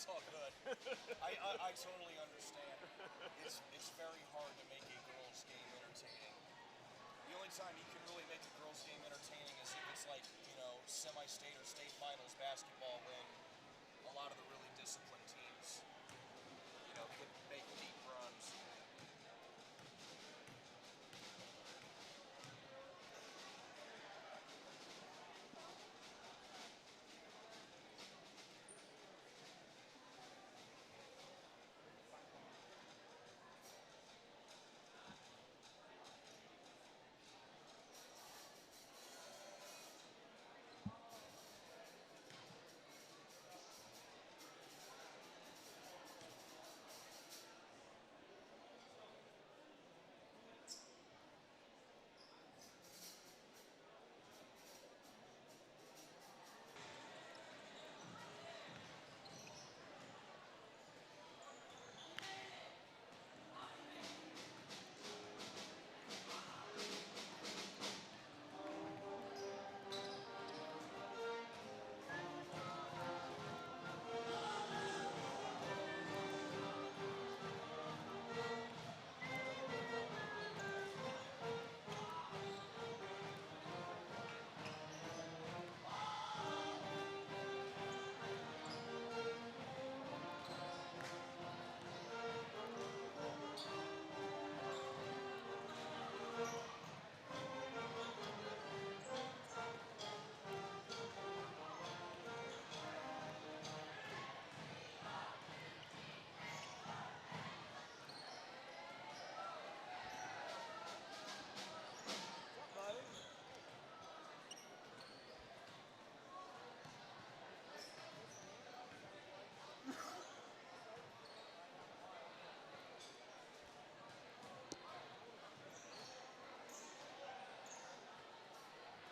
all good. I totally understand. It's very hard to make a girls' game entertaining. The only time you can really make a girls' game entertaining is if it's like, you know, semi-state or state finals basketball when a lot of the really disciplined teams, you know, could make deep runs.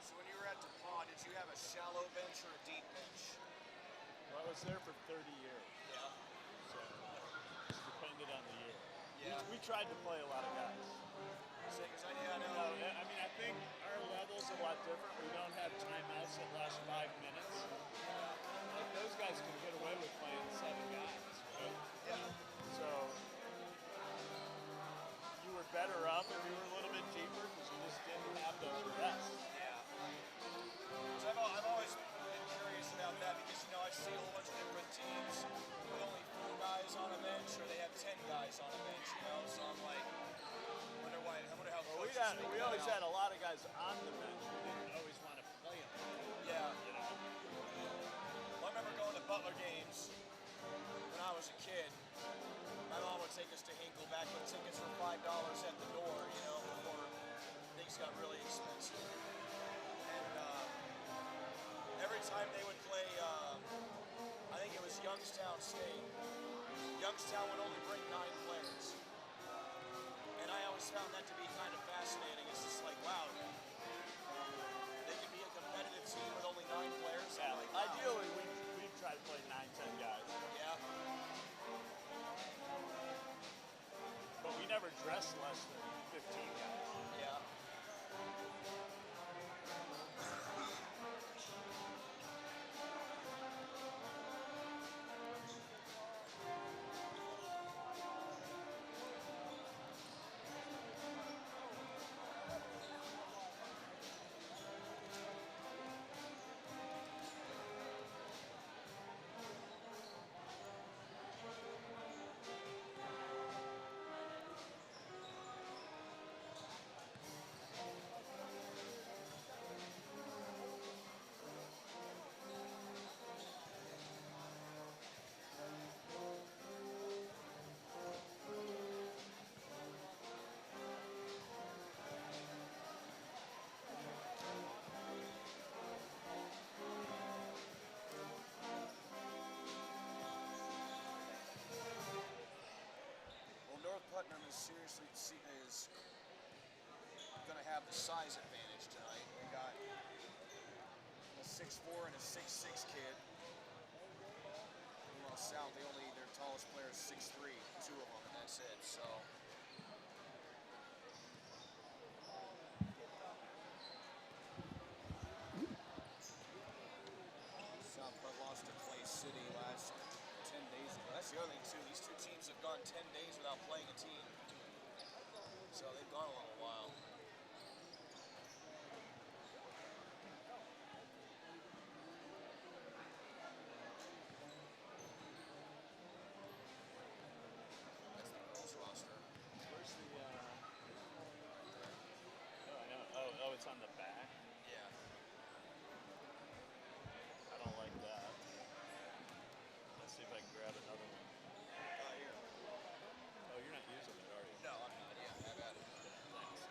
So when you were at DePaul, did you have a shallow bench or a deep bench? Well, I was there for 30 years. Yeah. So it depended on the year. Yeah. We tried to play a lot of guys. Yeah, no. I mean, I think our level's a lot different. We don't have timeouts that last 5 minutes. Like those guys can get away with playing 7 guys, right? Yeah. So you were better up if you were a little bit deeper because you just didn't have those rests. Yeah. So I've always been curious about that because, you know, I see a whole bunch of different teams with only 4 guys on a bench or they have 10 guys on a bench, you know, so I'm like, I wonder how coaches we always had a lot of guys on the bench. We didn't always want to play them. Yeah. You know? Well, I remember going to Butler games when I was a kid. My mom would take us to Hinkle back when tickets were $5 at the door, you know, before things got really expensive. And every time they would play, I think it was Youngstown State. Youngstown would only bring 9 players. And I always found that to be kind of fascinating. It's just like, wow, they can be a competitive team with only 9 players. Yeah, like, wow. Ideally, we try to play 9, 10 guys. Yeah. But we never dressed less than 15 guys. Yeah. Putnam is seriously is going to have the size advantage tonight. They got a 6'4" and a 6'6" kid. Meanwhile, South, their tallest player is 6'3", 2 of them, and that's it. So. South lost to Clay City last 10 days the other thing too. These two teams have gone 10 days without playing a team, so they've gone a little while. That's the girls roster. Where's the? Oh, I know. Oh, it's on the back. Yeah. I don't like that. Let's see if I can grab another one. Here. Oh, you're not using it, are you? No, I'm not. Yeah, have at it. Yeah, thanks.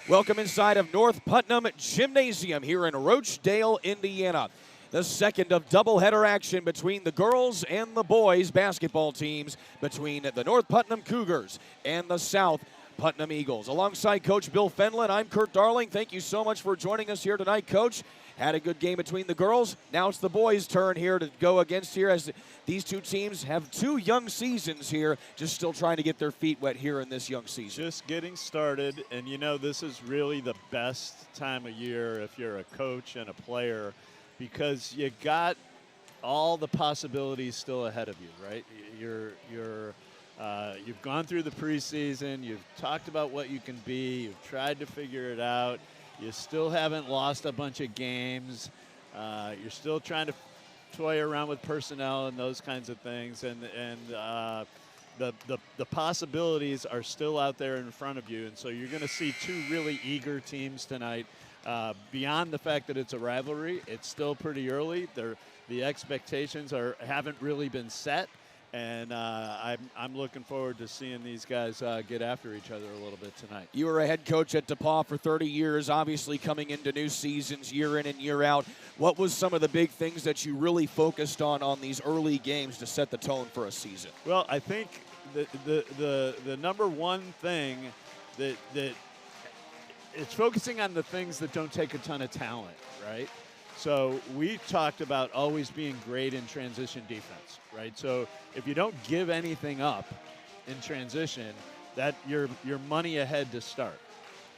Welcome inside of North Putnam Gymnasium here in Roachdale, Indiana. The second of doubleheader action between the girls and the boys basketball teams, between the North Putnam Cougars and the South Putnam Eagles. Alongside Coach Bill Fenlon, I'm Kurt Darling. Thank you so much for joining us here tonight, Coach. Had a good game between the girls. Now it's the boys' turn here to go against here, as these two teams have two young seasons here, just still trying to get their feet wet here in this young season. Just getting started, and you know, this is really the best time of year if you're a coach and a player, because you got all the possibilities still ahead of you, right? You've gone through the preseason, you've talked about what you can be, you've tried to figure it out. You still haven't lost a bunch of games. You're still trying to toy around with personnel and those kinds of things, and the possibilities are still out there in front of you. And so you're going to see two really eager teams tonight. Beyond the fact that it's a rivalry, it's still pretty early. The expectations haven't really been set. And I'm looking forward to seeing these guys get after each other a little bit tonight. You were a head coach at DePaul for 30 years, obviously coming into new seasons year in and year out. What was some of the big things that you really focused on these early games to set the tone for a season? Well, I think the number one thing that it's focusing on the things that don't take a ton of talent, right? So we talked about always being great in transition defense, right? So if you don't give anything up in transition, that you're money ahead to start,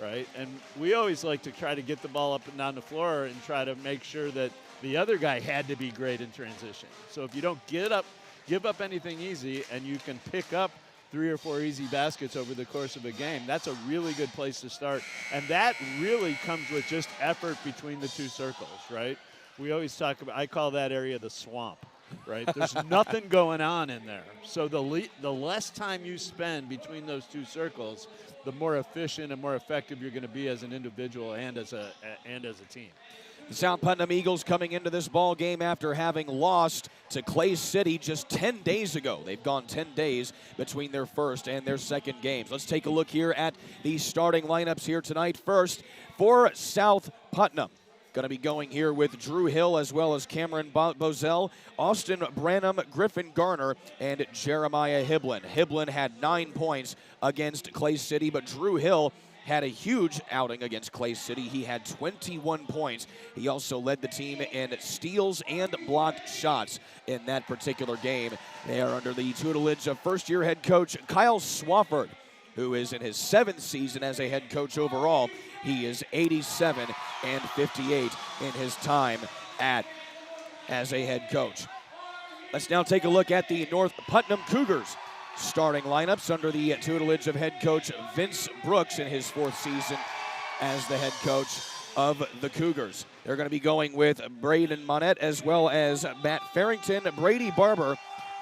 right? And we always like to try to get the ball up and down the floor and try to make sure that the other guy had to be great in transition. So if you don't give up anything easy, and you can pick up 3 or 4 easy baskets over the course of a game, that's a really good place to start. And that really comes with just effort between the two circles, right? We always talk about, I call that area the swamp, right? There's nothing going on in there. So the less time you spend between those two circles, the more efficient and more effective you're going to be as an individual and as a team. The South Putnam Eagles coming into this ball game after having lost to Clay City just 10 days ago. They've gone 10 days between their first and their second games. Let's take a look here at the starting lineups here tonight. First, for South Putnam, going to be going here with Drew Hill as well as Cameron Bozell, Austin Branham, Griffin Garner, and Jeremiah Hiblin. Hiblin had 9 points against Clay City, but Drew Hill had a huge outing against Clay City. He had 21 points. He also led the team in steals and blocked shots in that particular game. They are under the tutelage of first-year head coach Kyle Swafford, who is in his 7th season as a head coach overall. He is 87 and 58 in his time as a head coach. Let's now take a look at the North Putnam Cougars starting lineups under the tutelage of head coach Vince Brooks in his 4th season as the head coach of the Cougars. They're going to be going with Braden Monette as well as Matt Farrington, Brady Barber,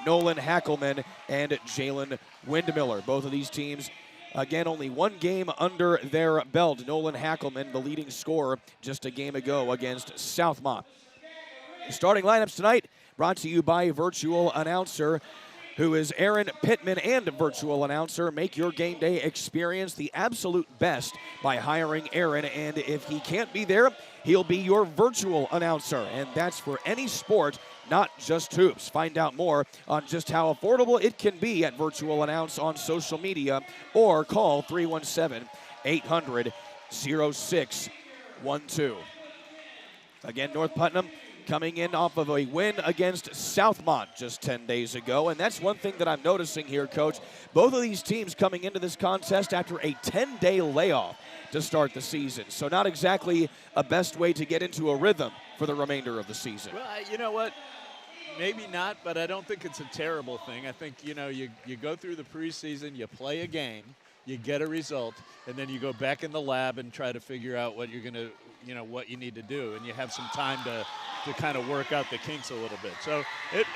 Nolan Hackelman, and Jalen Windmiller. Both of these teams, again, only 1 game under their belt. Nolan Hackelman, the leading scorer just a game ago against Southmont. The starting lineups tonight brought to you by virtual announcer, who is Aaron Pittman, and virtual announcer. Make your game day experience the absolute best by hiring Aaron, and if he can't be there, he'll be your virtual announcer, and that's for any sport, not just hoops. Find out more on just how affordable it can be at Virtual Announce on social media, or call 317-800-0612. Again, North Putnam coming in off of a win against Southmont just 10 days ago. And that's one thing that I'm noticing here, Coach. Both of these teams coming into this contest after a 10-day layoff to start the season. So not exactly a best way to get into a rhythm for the remainder of the season. Well, you know what? Maybe not, but I don't think it's a terrible thing. I think, you know, you go through the preseason, you play a game, you get a result, and then you go back in the lab and try to figure out what you're going to, you know, what you need to do. And you have some time to kind of work out the kinks a little bit. So it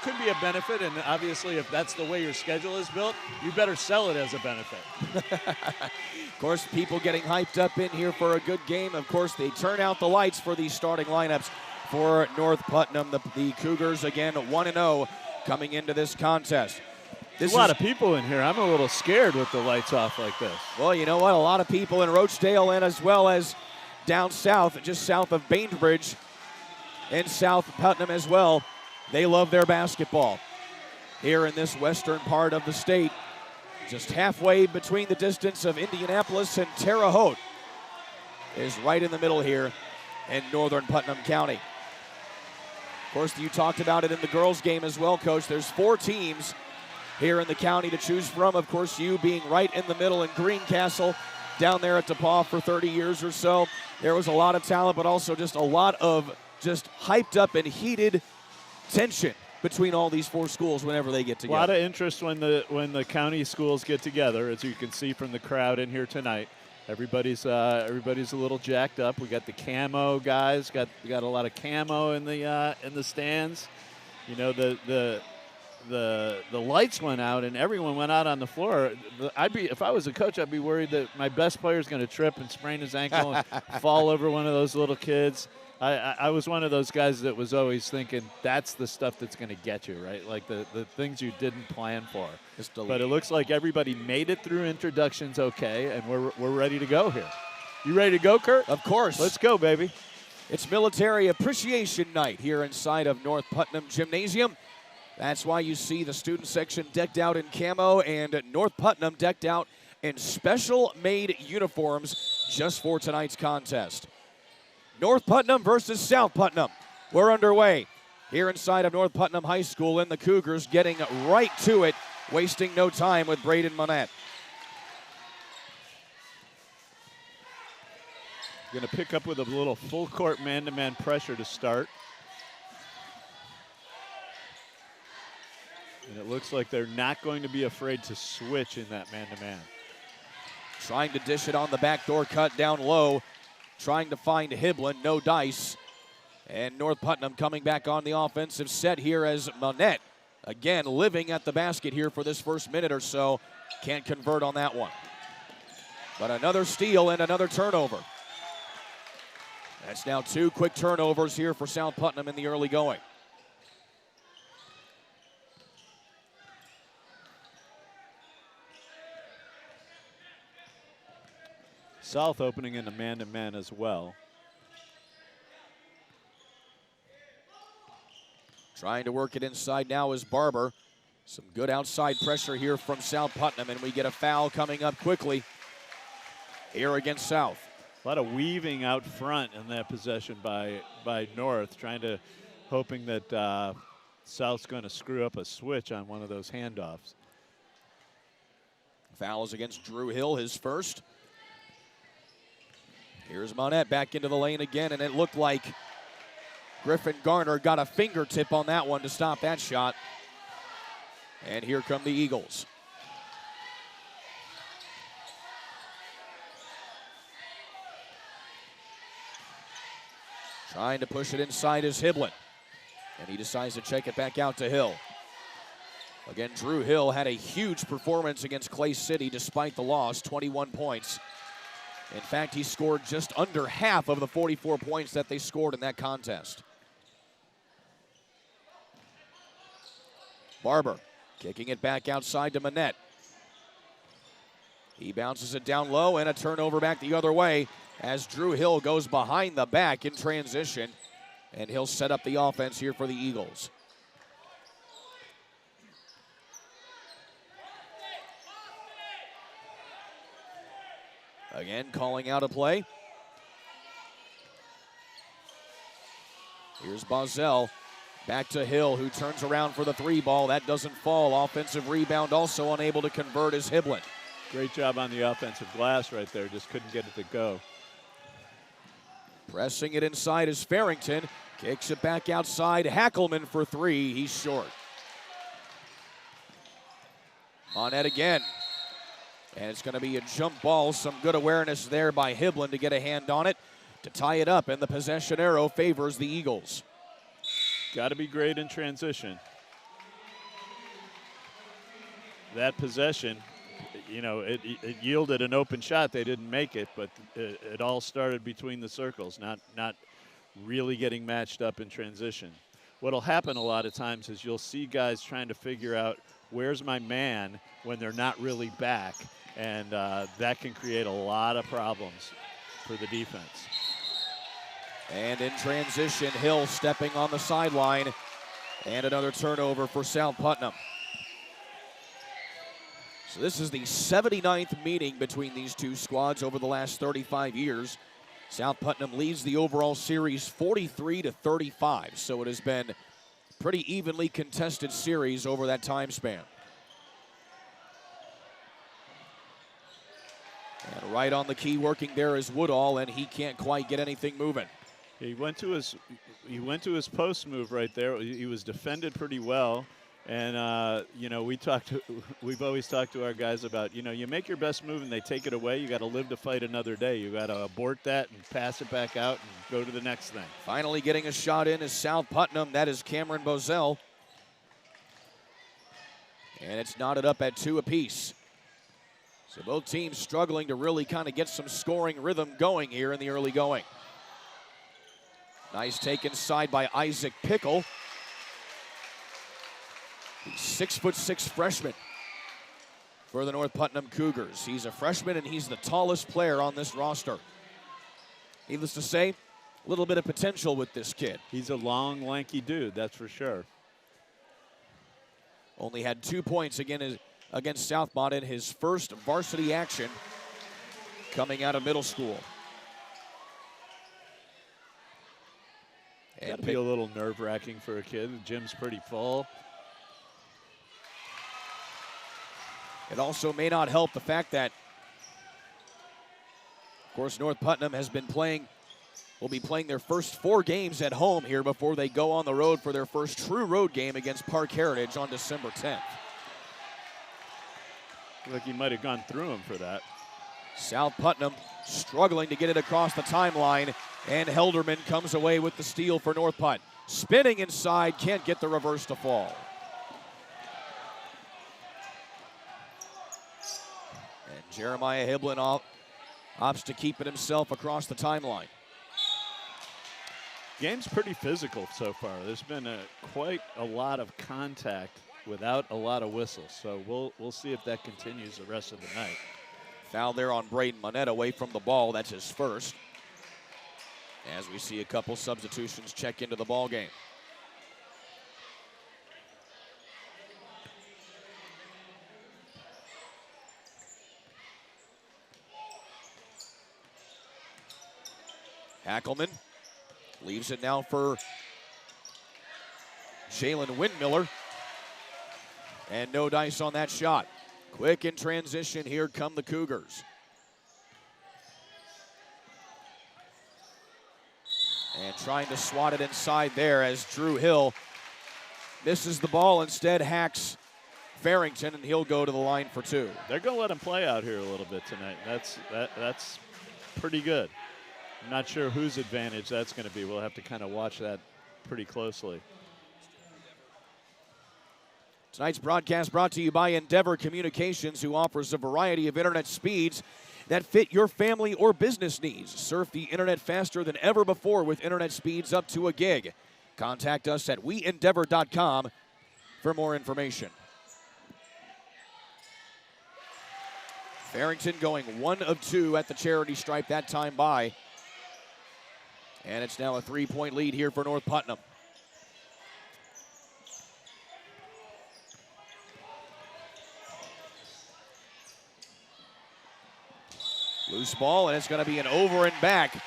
could be a benefit, and obviously if that's the way your schedule is built, you better sell it as a benefit. Of course, people getting hyped up in here for a good game. Of course, they turn out the lights for these starting lineups for North Putnam. The Cougars, again, 1-0 coming into this contest. There's a lot of people in here. I'm a little scared with the lights off like this. Well, you know what? A lot of people in Roachdale and as well as down south, just south of Bainbridge and South Putnam as well. They love their basketball. Here in this western part of the state, just halfway between the distance of Indianapolis and Terre Haute, is right in the middle here in northern Putnam County. Of course, you talked about it in the girls' game as well, Coach. There's 4 teams here in the county to choose from. Of course, you being right in the middle in Greencastle, down there at DePaul for 30 years or so. There was a lot of talent, but also just a lot of just hyped up and heated tension between all these 4 schools whenever they get together. A lot of interest when the county schools get together, as you can see from the crowd in here tonight. Everybody's a little jacked up. We got the camo guys. Got a lot of camo in the stands. You know, the lights went out and everyone went out on the floor. If I was a coach, I'd be worried that my best player is going to trip and sprain his ankle and fall over one of those little kids. I was one of those guys that was always thinking that's the stuff that's going to get you, right? Like the things you didn't plan for. But it looks like everybody made it through introductions okay, and we're ready to go here. You ready to go, Kurt? Of course. Let's go, baby. It's Military Appreciation Night here inside of North Putnam Gymnasium. That's why you see the student section decked out in camo and North Putnam decked out in special-made uniforms just for tonight's contest. North Putnam versus South Putnam. We're underway here inside of North Putnam High School, and the Cougars getting right to it, wasting no time with Braden Monette. Going to pick up with a little full-court man-to-man pressure to start. And it looks like they're not going to be afraid to switch in that man-to-man. Trying to dish it on the backdoor cut down low. Trying to find Hiblin, no dice. And North Putnam coming back on the offensive set here as Monette, again, living at the basket here for this first minute or so. Can't convert on that one. But another steal and another turnover. That's now 2 quick turnovers here for South Putnam in the early going. South opening in the man-to-man as well. Trying to work it inside now is Barber. Some good outside pressure here from South Putnam, and we get a foul coming up quickly here against South. A lot of weaving out front in that possession by North, hoping that South's going to screw up a switch on one of those handoffs. Foul is against Drew Hill, his first. Here's Monette back into the lane again, and it looked like Griffin Garner got a fingertip on that one to stop that shot. And here come the Eagles. Trying to push it inside is Hiblin. And he decides to check it back out to Hill. Again, Drew Hill had a huge performance against Clay City despite the loss, 21 points. In fact, he scored just under half of the 44 points that they scored in that contest. Barber kicking it back outside to Monette. He bounces it down low and a turnover back the other way as Drew Hill goes behind the back in transition, and he'll set up the offense here for the Eagles. Again, calling out a play. Here's Bazel. Back to Hill, who turns around for the 3 ball. That doesn't fall. Offensive rebound, also unable to convert, is Hiblin. Great job on the offensive glass right there. Just couldn't get it to go. Pressing it inside is Farrington. Kicks it back outside. Hackelman for 3. He's short. Monette again. And it's going to be a jump ball. Some good awareness there by Hiblin to get a hand on it to tie it up, and the possession arrow favors the Eagles. Got to be great in transition. That possession, you know, it yielded an open shot. They didn't make it, but it all started between the circles, not really getting matched up in transition. What'll happen a lot of times is you'll see guys trying to figure out where's my man when they're not really back, and that can create a lot of problems for the defense. And in transition, Hill stepping on the sideline, and another turnover for South Putnam. So this is the 79th meeting between these two squads over the last 35 years. South Putnam leads the overall series 43-35, so it has been a pretty evenly contested series over that time span. And right on the key working there is Woodall, and he can't quite get anything moving. He went to his post move right there. He was defended pretty well, and you know, we've always talked to our guys about, you know, you make your best move and they take it away. You got to live to fight another day. You got to abort that and pass it back out and go to the next thing. Finally getting a shot in is South Putnam. That is Cameron Bozell, and it's knotted up at 2 apiece. So both teams struggling to really kind of get some scoring rhythm going here in the early going. Nice take inside by Isaac Pickle. He's 6'6" freshman for the North Putnam Cougars. He's a freshman and he's the tallest player on this roster. Needless to say, a little bit of potential with this kid. He's a long, lanky dude, that's for sure. Only had 2 points against Southmont in his first varsity action coming out of middle school. Got to be a little nerve-wracking for a kid. The gym's pretty full. It also may not help the fact that, of course, North Putnam will be playing their first 4 games at home here before they go on the road for their first true road game against Park Heritage on December 10th. Like he might have gone through him for that. South Putnam struggling to get it across the timeline, and Helderman comes away with the steal for North Putt. Spinning inside, can't get the reverse to fall. And Jeremiah Hiblin opts to keep it himself across the timeline. Game's pretty physical so far. There's been quite a lot of contact without a lot of whistles, so we'll see if that continues the rest of the night. Foul there on Braden Monette away from the ball. That's his first. As we see a couple substitutions check into the ball game. Hackelman leaves it now for Jalen Windmiller. And no dice on that shot. Quick in transition, here come the Cougars. And trying to swat it inside there as Drew Hill misses the ball, instead hacks Farrington, and he'll go to the line for 2. They're going to let him play out here a little bit tonight. That's pretty good. I'm not sure whose advantage that's going to be. We'll have to kind of watch that pretty closely. Tonight's broadcast brought to you by Endeavor Communications, who offers a variety of internet speeds that fit your family or business needs. Surf the internet faster than ever before with internet speeds up to a gig. Contact us at weendeavor.com for more information. Farrington going 1 of 2 at the charity stripe that time by. And it's now a 3-point lead here for North Putnam. Loose ball, and it's going to be an over and back.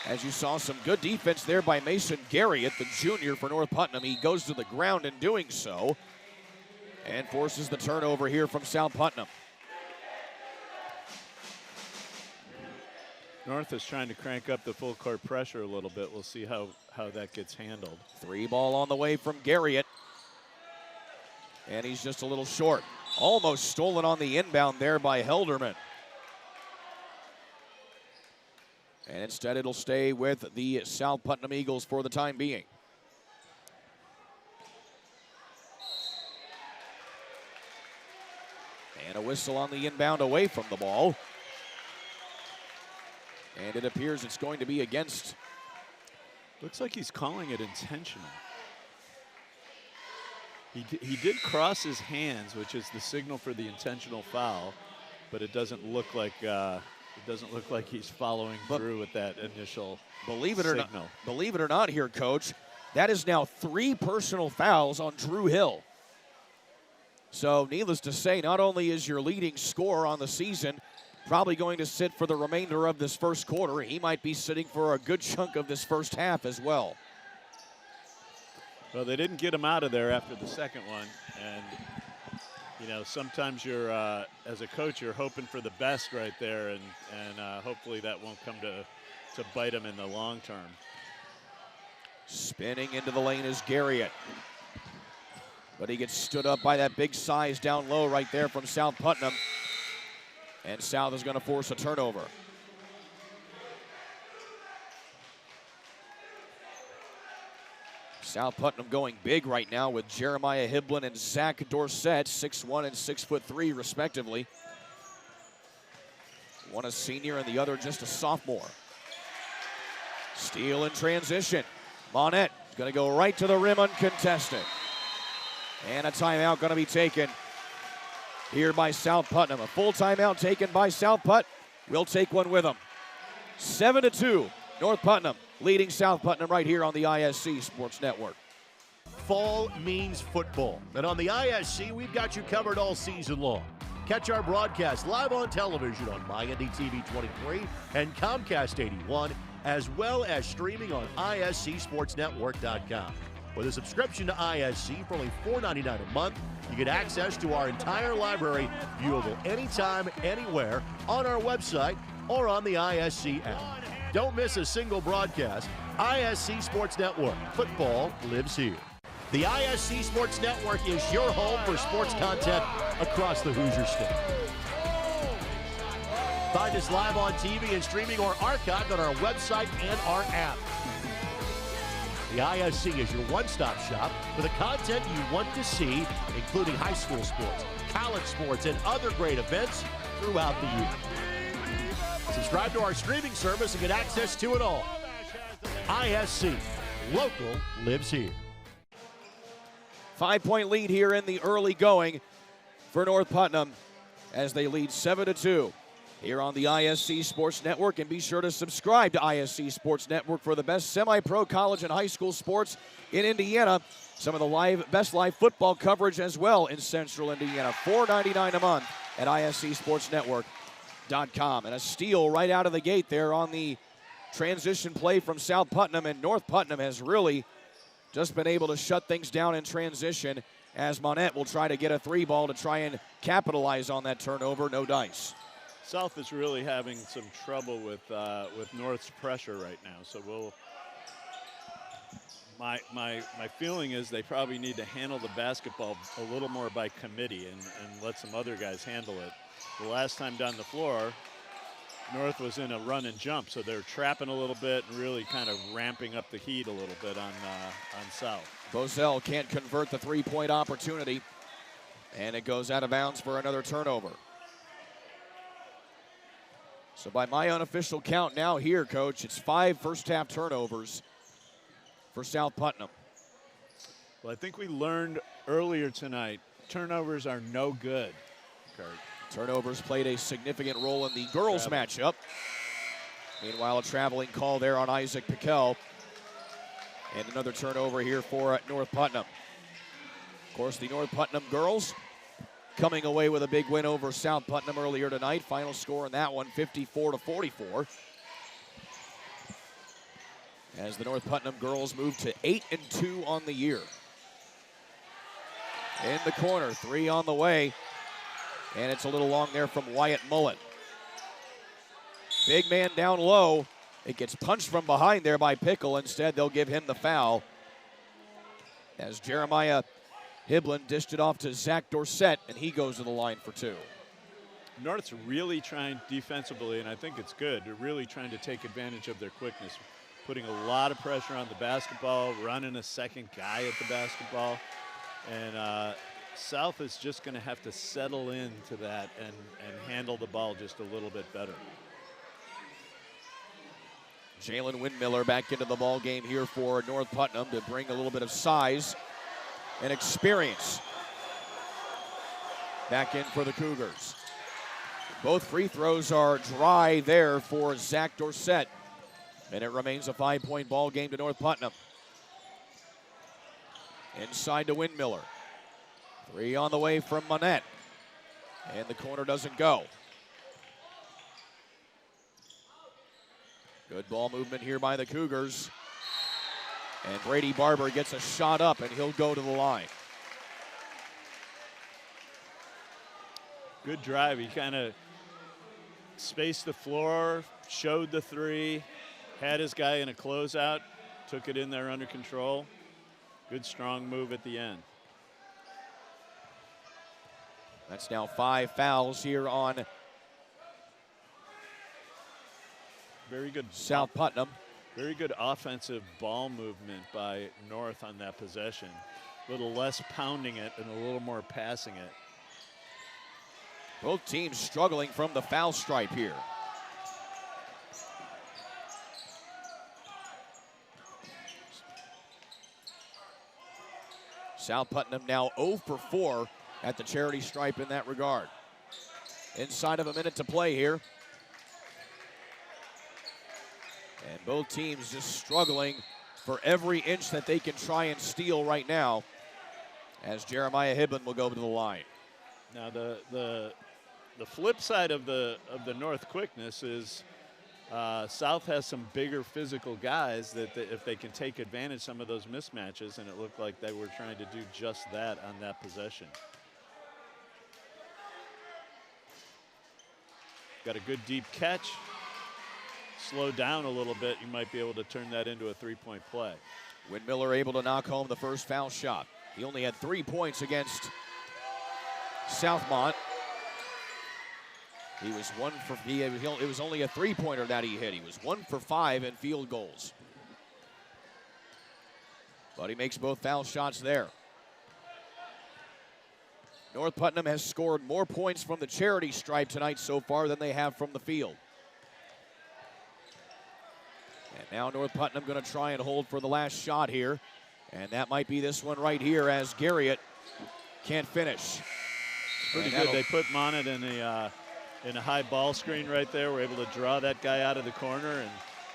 As you saw, some good defense there by Mason Garriott, the junior for North Putnam. He goes to the ground in doing so and forces the turnover here from South Putnam. North is trying to crank up the full court pressure a little bit. We'll see how that gets handled. 3 ball on the way from Garriott. And he's just a little short. Almost stolen on the inbound there by Helderman. And instead it'll stay with the South Putnam Eagles for the time being. And a whistle on the inbound away from the ball. And it appears it's going to be against. Looks like he's calling it intentional. He did cross his hands, which is the signal for the intentional foul, but it doesn't look like he's following through with that initial signal. Believe it or not here, Coach, that is now 3 personal fouls on Drew Hill. So needless to say, not only is your leading scorer on the season probably going to sit for the remainder of this first quarter, he might be sitting for a good chunk of this first half as well. Well, they didn't get him out of there after the second one, and you know, sometimes you're as a coach, you're hoping for the best right there, and hopefully that won't come to bite him in the long term. Spinning into the lane is Garriott, but he gets stood up by that big size down low right there from South Putnam, and South is going to force a turnover. South Putnam going big right now with Jeremiah Hiblin and Zach Dorsett, 6'1" and 6'3" respectively. One a senior and the other just a sophomore. Steal in transition. Monette going to go right to the rim uncontested. And a timeout going to be taken here by South Putnam. A full timeout taken by South Put. We'll take one with them. 7-2, North Putnam leading South Putnam right here on the ISC Sports Network. Fall means football, and on the ISC, we've got you covered all season long. Catch our broadcast live on television on MyNDTV 23 and Comcast 81, as well as streaming on ISCSportsNetwork.com. With a subscription to ISC for only $4.99 a month, you get access to our entire library, viewable anytime, anywhere, on our website or on the ISC app. Don't miss a single broadcast. ISC Sports Network. Football lives here. The ISC Sports Network is your home for sports content across the Hoosier State. Find us live on TV and streaming or archived on our website and our app. The ISC is your one-stop shop for the content you want to see, including high school sports, college sports, and other great events throughout the year. Subscribe to our streaming service and get access to it all. ISC, local lives here. 5-point lead here in the early going for North Putnam as they lead 7-2 here on the ISC Sports Network. And be sure to subscribe to ISC Sports Network for the best semi-pro college and high school sports in Indiana. Some of the best live football coverage as well in Central Indiana. $4.99 a month at ISCSportsNetwork.com. And a steal right out of the gate there on the transition play from South Putnam, and North Putnam has really just been able to shut things down in transition as Monette will try to get a 3-ball to try and capitalize on that turnover. No dice. South is really having some trouble with North's pressure right now, so my feeling is they probably need to handle the basketball a little more by committee and let some other guys handle it. The last time down the floor, North was in a run and jump, so they're trapping a little bit and really kind of ramping up the heat a little bit on South. Bozell can't convert the 3-point opportunity, and it goes out of bounds for another turnover. So by my unofficial count now here, Coach, it's 5 first-half turnovers for South Putnam. Well, I think we learned earlier tonight, turnovers are no good, Kurt. Turnovers played a significant role in the girls' matchup. Meanwhile, a traveling call there on Isaac Piquel. And another turnover here for North Putnam. Of course, the North Putnam girls coming away with a big win over South Putnam earlier tonight. Final score in that one, 54-44. As the North Putnam girls move to 8-2 on the year. In the corner, 3 on the way. And it's a little long there from Wyatt Mullen. Big man down low. It gets punched from behind there by Pickle. Instead, they'll give him the foul. As Jeremiah Hiblin dished it off to Zach Dorsett, and he goes to the line for 2. North's really trying defensively, and I think it's good. They're really trying to take advantage of their quickness, putting a lot of pressure on the basketball, running a second guy at the basketball. And South is just going to have to settle into that and handle the ball just a little bit better. Jalen Windmiller back into the ball game here for North Putnam to bring a little bit of size and experience. Back in for the Cougars. Both free throws are dry there for Zach Dorsett. And it remains a 5-point ball game to North Putnam. Inside to Windmiller. 3 on the way from Monette. And the corner doesn't go. Good ball movement here by the Cougars. And Brady Barber gets a shot up, and he'll go to the line. Good drive. He kind of spaced the floor, showed the 3, had his guy in a closeout, took it in there under control. Good strong move at the end. That's now 5 fouls here on very good South Putnam. Very good offensive ball movement by North on that possession. A little less pounding it and a little more passing it. Both teams struggling from the foul stripe here. South Putnam now 0 for 4 at the charity stripe in that regard. Inside of a minute to play here. And both teams just struggling for every inch that they can try and steal right now, as Jeremiah Hibben will go to the line. Now the flip side of the North quickness is South has some bigger physical guys that if they can take advantage of some of those mismatches, and it looked like they were trying to do just that on that possession. Got a good deep catch. Slow down a little bit, you might be able to turn that into a 3-point play. Windmiller able to knock home the first foul shot. He only had 3 points against Southmont. He was it was only a 3-pointer that he hit. He was 1 for 5 in field goals. But he makes both foul shots there. North Putnam has scored more points from the charity stripe tonight so far than they have from the field. And now North Putnam going to try and hold for the last shot here. And that might be this one right here, as Garriott can't finish. Pretty good. They put Monette in a high ball screen right there. We're able to draw that guy out of the corner and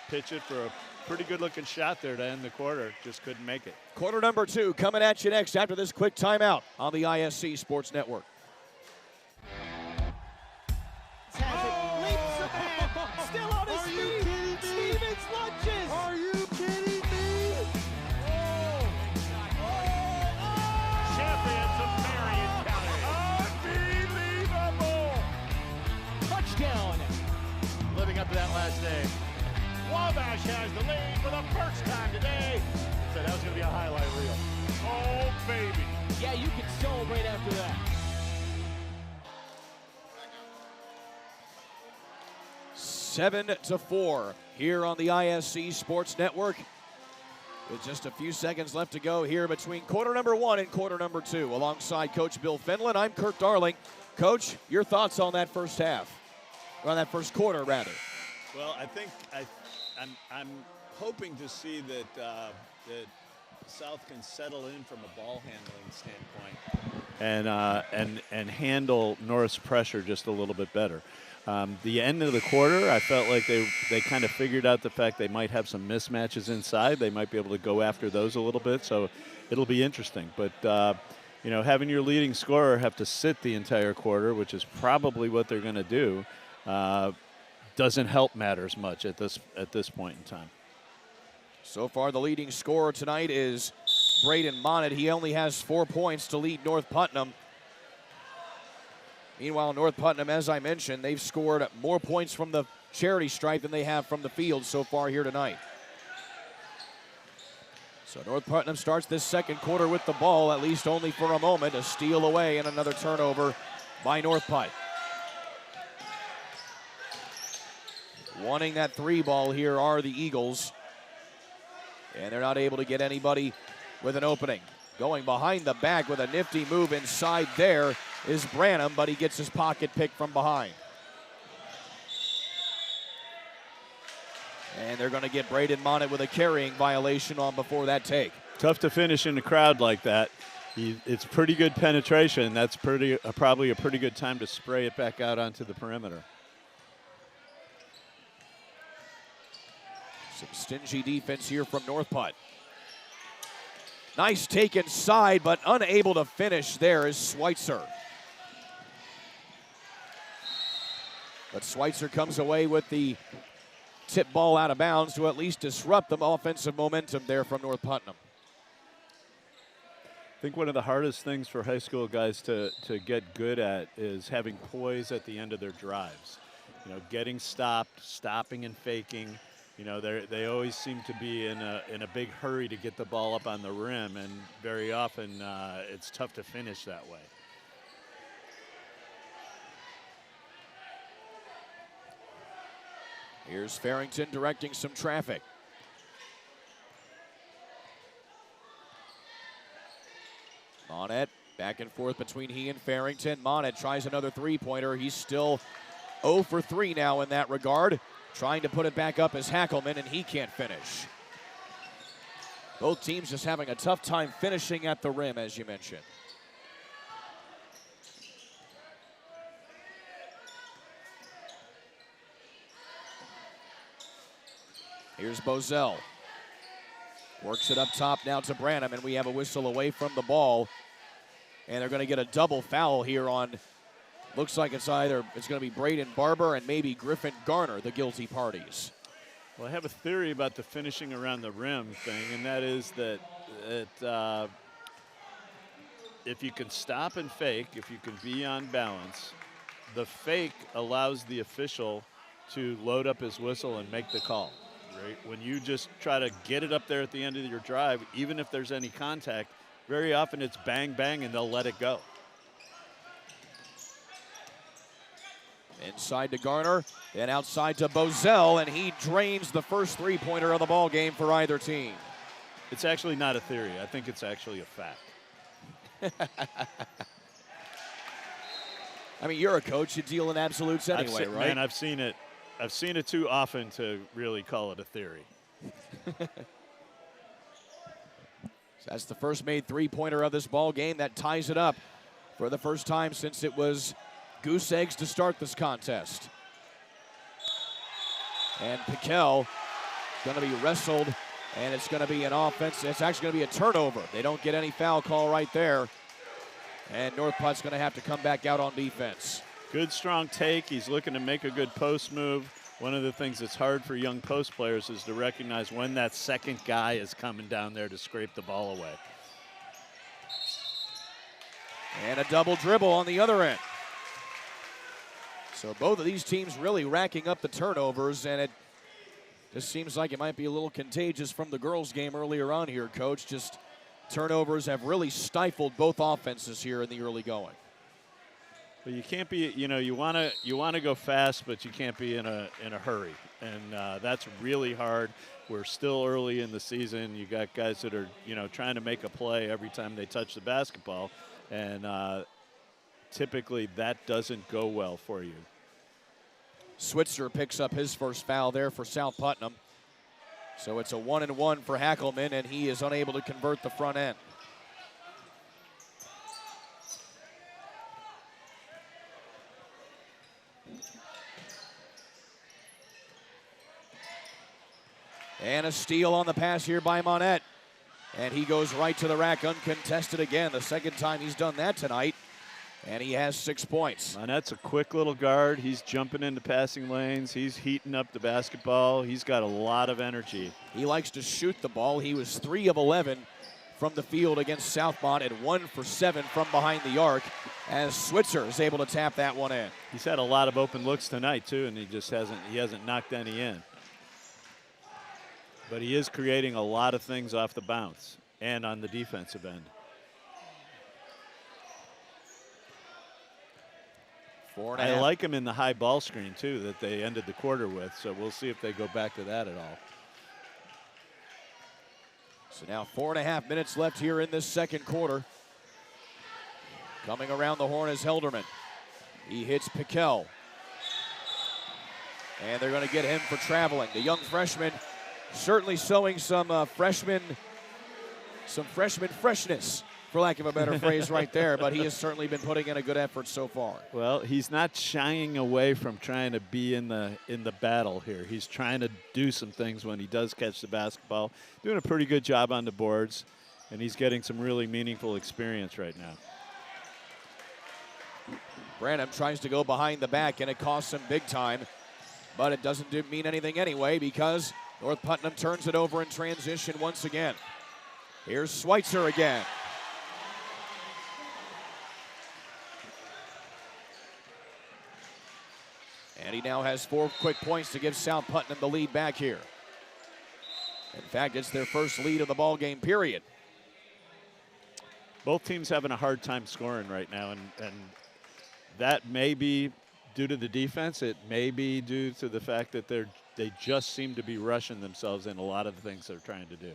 pitch it for a pretty good-looking shot there to end the quarter. Just couldn't make it. Quarter number 2 coming at you next after this quick timeout on the ISC Sports Network. Leaps ahead, still on his feet. Stevens lunges. Are you kidding me? Champions of Marion County. Unbelievable. Touchdown. Living up to that last name. Wabash has the lead for the first time today. Said that was going to be a highlight reel. Oh, baby. Yeah, you can celebrate after that. Seven to 4 here on the ISC Sports Network. With just a few seconds left to go here between quarter number 1 and quarter number 2. Alongside Coach Bill Fenlon, I'm Kirk Darling. Coach, your thoughts on that first half, or on that first quarter, rather? Well, I think I'm hoping to see that that South can settle in from a ball handling standpoint and handle North's pressure just a little bit better. The end of the quarter, I felt like they kind of figured out the fact they might have some mismatches inside. They might be able to go after those a little bit, so it'll be interesting. But you know, having your leading scorer have to sit the entire quarter, which is probably what they're going to do, doesn't help matters much at this point in time. So far, the leading scorer tonight is Braden Monette. He only has 4 points to lead North Putnam. Meanwhile, North Putnam, as I mentioned, they've scored more points from the charity stripe than they have from the field so far here tonight. So North Putnam starts this second quarter with the ball, at least only for a moment. A steal away and another turnover by North Put. Wanting that 3 ball here are the Eagles. And they're not able to get anybody with an opening. Going behind the back with a nifty move inside there is Branham, but he gets his pocket picked from behind. And they're going to get Braden Monette with a carrying violation on before that take. Tough to finish in the crowd like that. It's pretty good penetration. That's probably a pretty good time to spray it back out onto the perimeter. Some stingy defense here from North Putt. Nice take inside, but unable to finish there is Schweitzer. But Schweitzer comes away with the tip ball out of bounds to at least disrupt the offensive momentum there from North Putnam. I think one of the hardest things for high school guys to get good at is having poise at the end of their drives. You know, getting stopped, stopping and faking. You know, they always seem to be in a big hurry to get the ball up on the rim, and very often it's tough to finish that way. Here's Farrington directing some traffic. Monette back and forth between he and Farrington. Monette tries another three-pointer. He's still 0 for 3 now in that regard. Trying to put it back up as Hackelman, and he can't finish. Both teams just having a tough time finishing at the rim, as you mentioned. Here's Bozell. Works it up top now to Branham, and we have a whistle away from the ball. And they're going to get a double foul here on, looks like it's going to be Braden Barber and maybe Griffin Garner, the guilty parties. Well, I have a theory about the finishing around the rim thing, and that is that if you can stop and fake, if you can be on balance, the fake allows the official to load up his whistle and make the call. Right? When you just try to get it up there at the end of your drive, even if there's any contact, very often it's bang, bang, and they'll let it go. Inside to Garner, then outside to Bozell, and he drains the first three-pointer of the ball game for either team. It's actually not a theory. I think it's actually a fact. I mean, you're a coach. You deal in absolutes anyway, right? Man, I've seen it too often to really call it a theory. So that's the first made three-pointer of this ball game. That ties it up for the first time since it was goose eggs to start this contest. And Piquel going to be wrestled, and it's going to be an offense. It's actually going to be a turnover. They don't get any foul call right there. And North Putt's going to have to come back out on defense. Good, strong take. He's looking to make a good post move. One of the things that's hard for young post players is to recognize when that second guy is coming down there to scrape the ball away. And a double dribble on the other end. So both of these teams really racking up the turnovers, and it just seems like it might be a little contagious from the girls' game earlier on here, Coach. Just turnovers have really stifled both offenses here in the early going. But you can't be, you want to go fast, but you can't be in a hurry, and that's really hard. We're still early in the season. You got guys that are trying to make a play every time they touch the basketball, and typically that doesn't go well for you. Switzer picks up his first foul there for South Putnam. So it's a 1-and-1 for Hackelman, and he is unable to convert the front end. And a steal on the pass here by Monette. And he goes right to the rack uncontested again. The second time he's done that tonight. And he has 6 points. Monette's a quick little guard. He's jumping into passing lanes. He's heating up the basketball. He's got a lot of energy. He likes to shoot the ball. He was 3 of 11 from the field against Southmont and 1 for 7 from behind the arc as Switzer is able to tap that one in. He's had a lot of open looks tonight too, and he hasn't knocked any in. But he is creating a lot of things off the bounce and on the defensive end. I like him in the high ball screen too that they ended the quarter with, so we'll see if they go back to that at all. So now 4.5 minutes left here in this second quarter. Coming around the horn is Helderman. He hits Piquel. And they're going to get him for traveling. The young freshman certainly showing some freshman freshness for lack of a better phrase right there, but he has certainly been putting in a good effort so far. Well, he's not shying away from trying to be in the battle here. He's trying to do some things when he does catch the basketball. Doing a pretty good job on the boards, and he's getting some really meaningful experience right now. Branham tries to go behind the back, and it costs him big time, but it doesn't mean anything anyway because North Putnam turns it over in transition once again. Here's Schweitzer again. And he now has 4 quick points to give South Putnam the lead back here. In fact, it's their first lead of the ball game, period. Both teams having a hard time scoring right now, and that may be due to the defense. It may be due to the fact that they just seem to be rushing themselves in a lot of the things they're trying to do.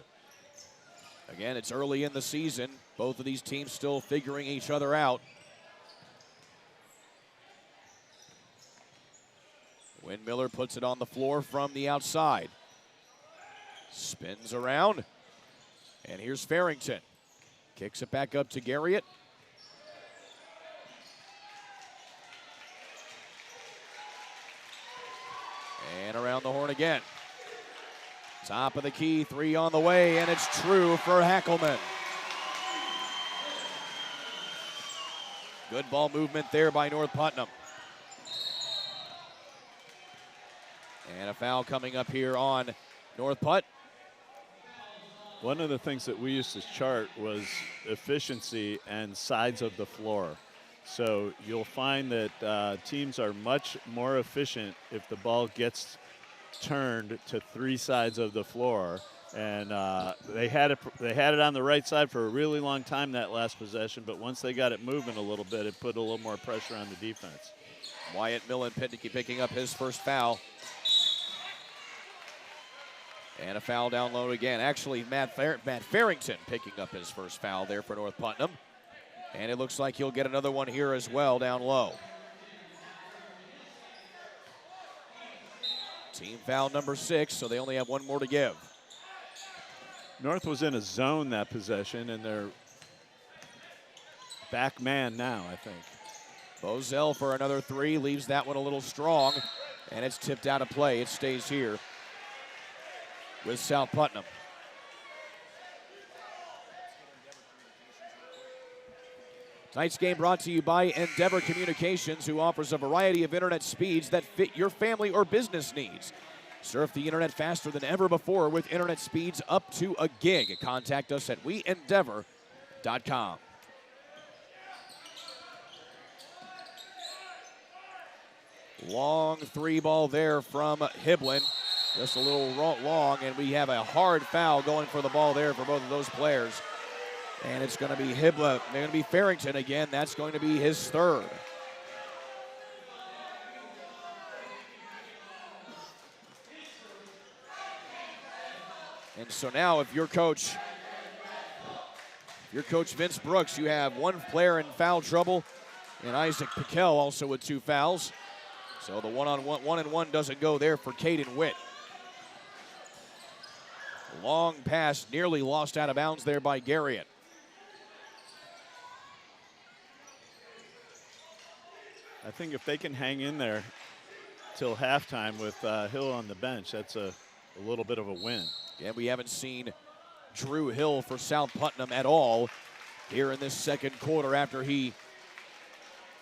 Again, it's early in the season. Both of these teams still figuring each other out. Miller puts it on the floor from the outside. Spins around. And here's Farrington. Kicks it back up to Garriott. And around the horn again. Top of the key, 3 on the way, and it's true for Hackelman. Good ball movement there by North Putnam. And a foul coming up here on North Putt. One of the things that we used to chart was efficiency and sides of the floor. So you'll find that teams are much more efficient if the ball gets turned to 3 sides of the floor. And they had it on the right side for a really long time that last possession, but once they got it moving a little bit, it put a little more pressure on the defense. Wyatt Millen picking up his first foul. And a foul down low again. Actually, Matt Farrington picking up his first foul there for North Putnam. And it looks like he'll get another one here as well down low. Team foul number 6, so they only have 1 more to give. North was in a zone that possession, and they're back man now, I think. Bozell for another 3, leaves that one a little strong, and it's tipped out of play. It stays here with South Putnam. Tonight's game brought to you by Endeavor Communications, who offers a variety of internet speeds that fit your family or business needs. Surf the internet faster than ever before with internet speeds up to a gig. Contact us at weendeavor.com. Long 3 ball there from Hiblin. Just a little long, and we have a hard foul going for the ball there for both of those players. And it's going to be Hiblin. They're going to be Farrington again. That's going to be his 3rd. And so now if you're Coach Vince Brooks, you have 1 player in foul trouble, and Isaac Piquel also with 2 fouls. So the 1-on-1 doesn't go there for Caden Witt. Long pass, nearly lost out of bounds there by Garriott. I think if they can hang in there till halftime with Hill on the bench, that's a little bit of a win. Yeah, we haven't seen Drew Hill for South Putnam at all here in this second quarter after he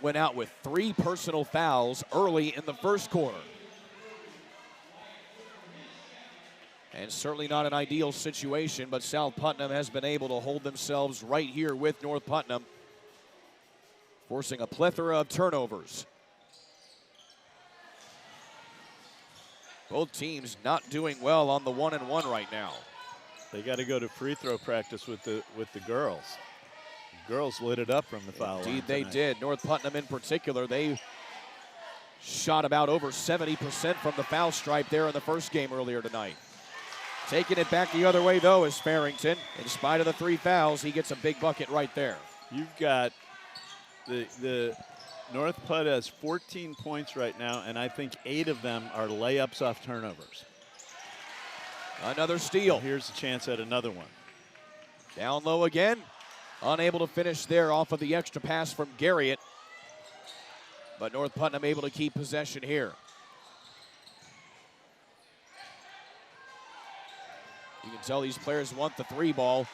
went out with 3 personal fouls early in the first quarter. And certainly not an ideal situation, but South Putnam has been able to hold themselves right here with North Putnam, forcing a plethora of turnovers. Both teams not doing well on the 1-and-1 right now. They got to go to free throw practice with the girls. The girls lit it up from the foul line. Indeed, they did. North Putnam in particular, they shot about over 70% from the foul stripe there in the first game earlier tonight. Taking it back the other way, though, is Farrington. In spite of the 3 fouls, he gets a big bucket right there. You've got the North Putt has 14 points right now, and I think 8 of them are layups off turnovers. Another steal. And here's a chance at another one. Down low again. Unable to finish there off of the extra pass from Garriott. But North Putnam able to keep possession here. You can tell these players want the 3 ball.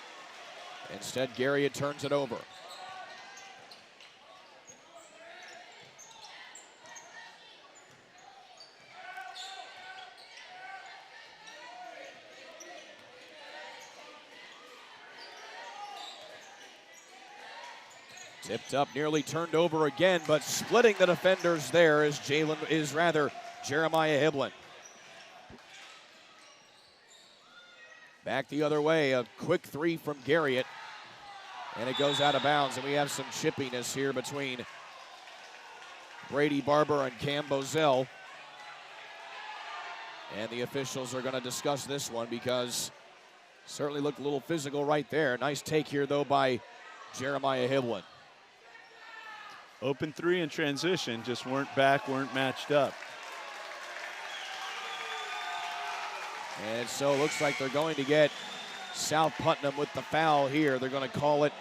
Instead, Garriott turns it over. Tipped up, nearly turned over again, but splitting the defenders there is Jeremiah Hiblin. Back the other way, a quick 3 from Garriott, and it goes out of bounds, and we have some chippiness here between Brady Barber and Cam Bozell. And the officials are going to discuss this one because certainly looked a little physical right there. Nice take here, though, by Jeremiah Hiblin. Open 3 in transition, just weren't matched up. And so it looks like they're going to get South Putnam with the foul here. They're going to call it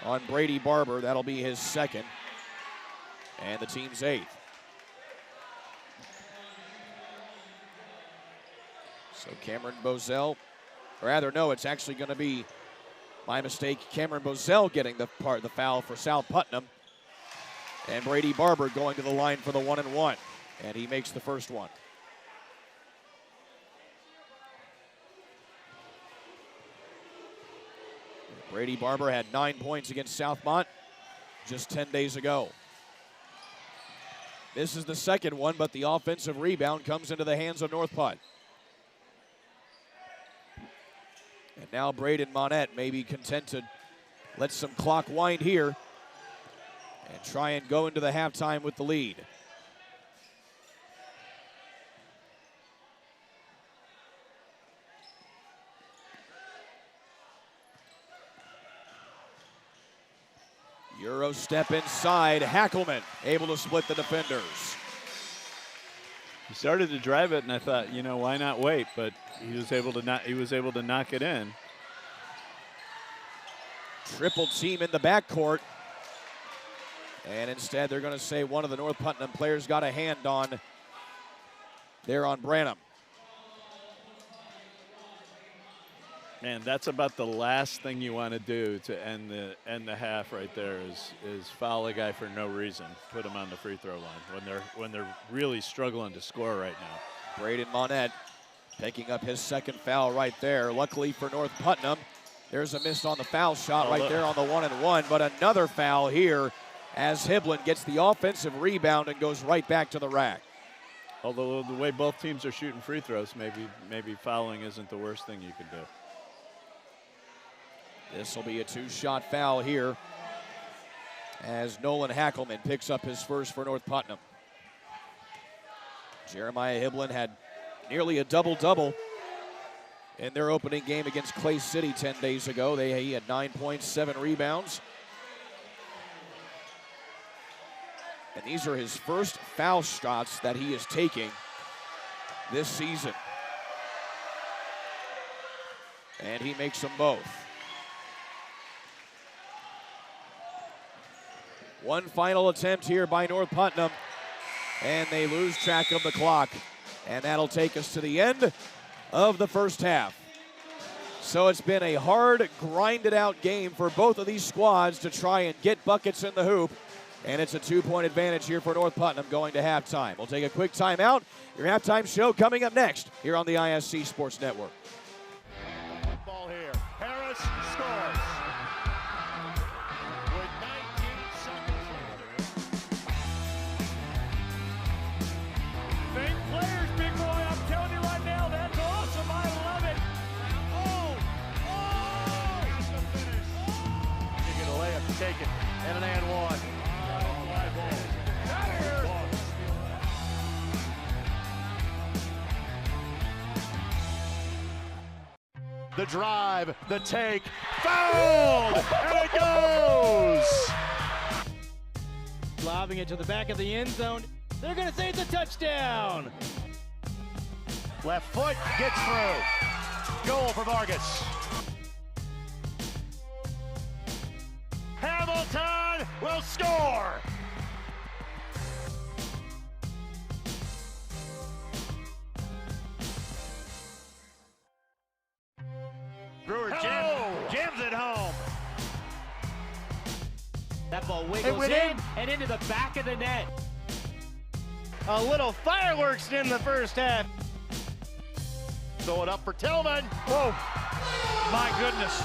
on Brady Barber. That'll be his 2nd. And the team's 8th. So Cameron Bozell, or rather, no, it's actually going to be, my mistake, Cameron Bozell getting the foul for South Putnam. And Brady Barber going to the line for the 1-and-1. And he makes the first one. Brady Barber had 9 points against Southmont just 10 days ago. This is the 2nd one, but the offensive rebound comes into the hands of North Putt. And now Braden Monette may be content to let some clock wind here and try and go into the halftime with the lead. Euro step inside, Hackelman able to split the defenders. He started to drive it, and I thought, why not wait? But he was able to knock it in. Triple team in the backcourt, and instead they're going to say one of the North Putnam players got a hand on there on Branham. Man, that's about the last thing you want to do to end the half right there is foul a guy for no reason, put him on the free throw line when they're really struggling to score right now. Braden Monette picking up his 2nd foul right there. Luckily for North Putnam, there's a miss on the foul shot right there on the 1-and-1, but another foul here as Hiblin gets the offensive rebound and goes right back to the rack. Although the way both teams are shooting free throws, maybe fouling isn't the worst thing you can do. This will be a 2-shot foul here as Nolan Hackelman picks up his first for North Putnam. Jeremiah Hiblin had nearly a double-double in their opening game against Clay City 10 days ago. He had 9 points, 7 rebounds. And these are his first foul shots that he is taking this season. And he makes them both. One final attempt here by North Putnam, and they lose track of the clock. And that'll take us to the end of the first half. So it's been a hard, grinded-out game for both of these squads to try and get buckets in the hoop. And it's a 2-point advantage here for North Putnam going to halftime. We'll take a quick timeout. Your halftime show coming up next here on the ISC Sports Network. Ball here. Harris scores. With 19 seconds. Fake players, big boy. I'm telling you right now, that's awesome. I love it. Here's the finish. You get a layup taken and an and one. The drive, the take, fouled, and it goes! Lobbing it to the back of the end zone. They're going to say it's a touchdown. Left foot gets through. Goal for Vargas. Hamilton will score. Brewer jams it home. That ball wiggles in and into the back of the net. A little fireworks in the first half. Throw it up for Tillman. Whoa, my goodness.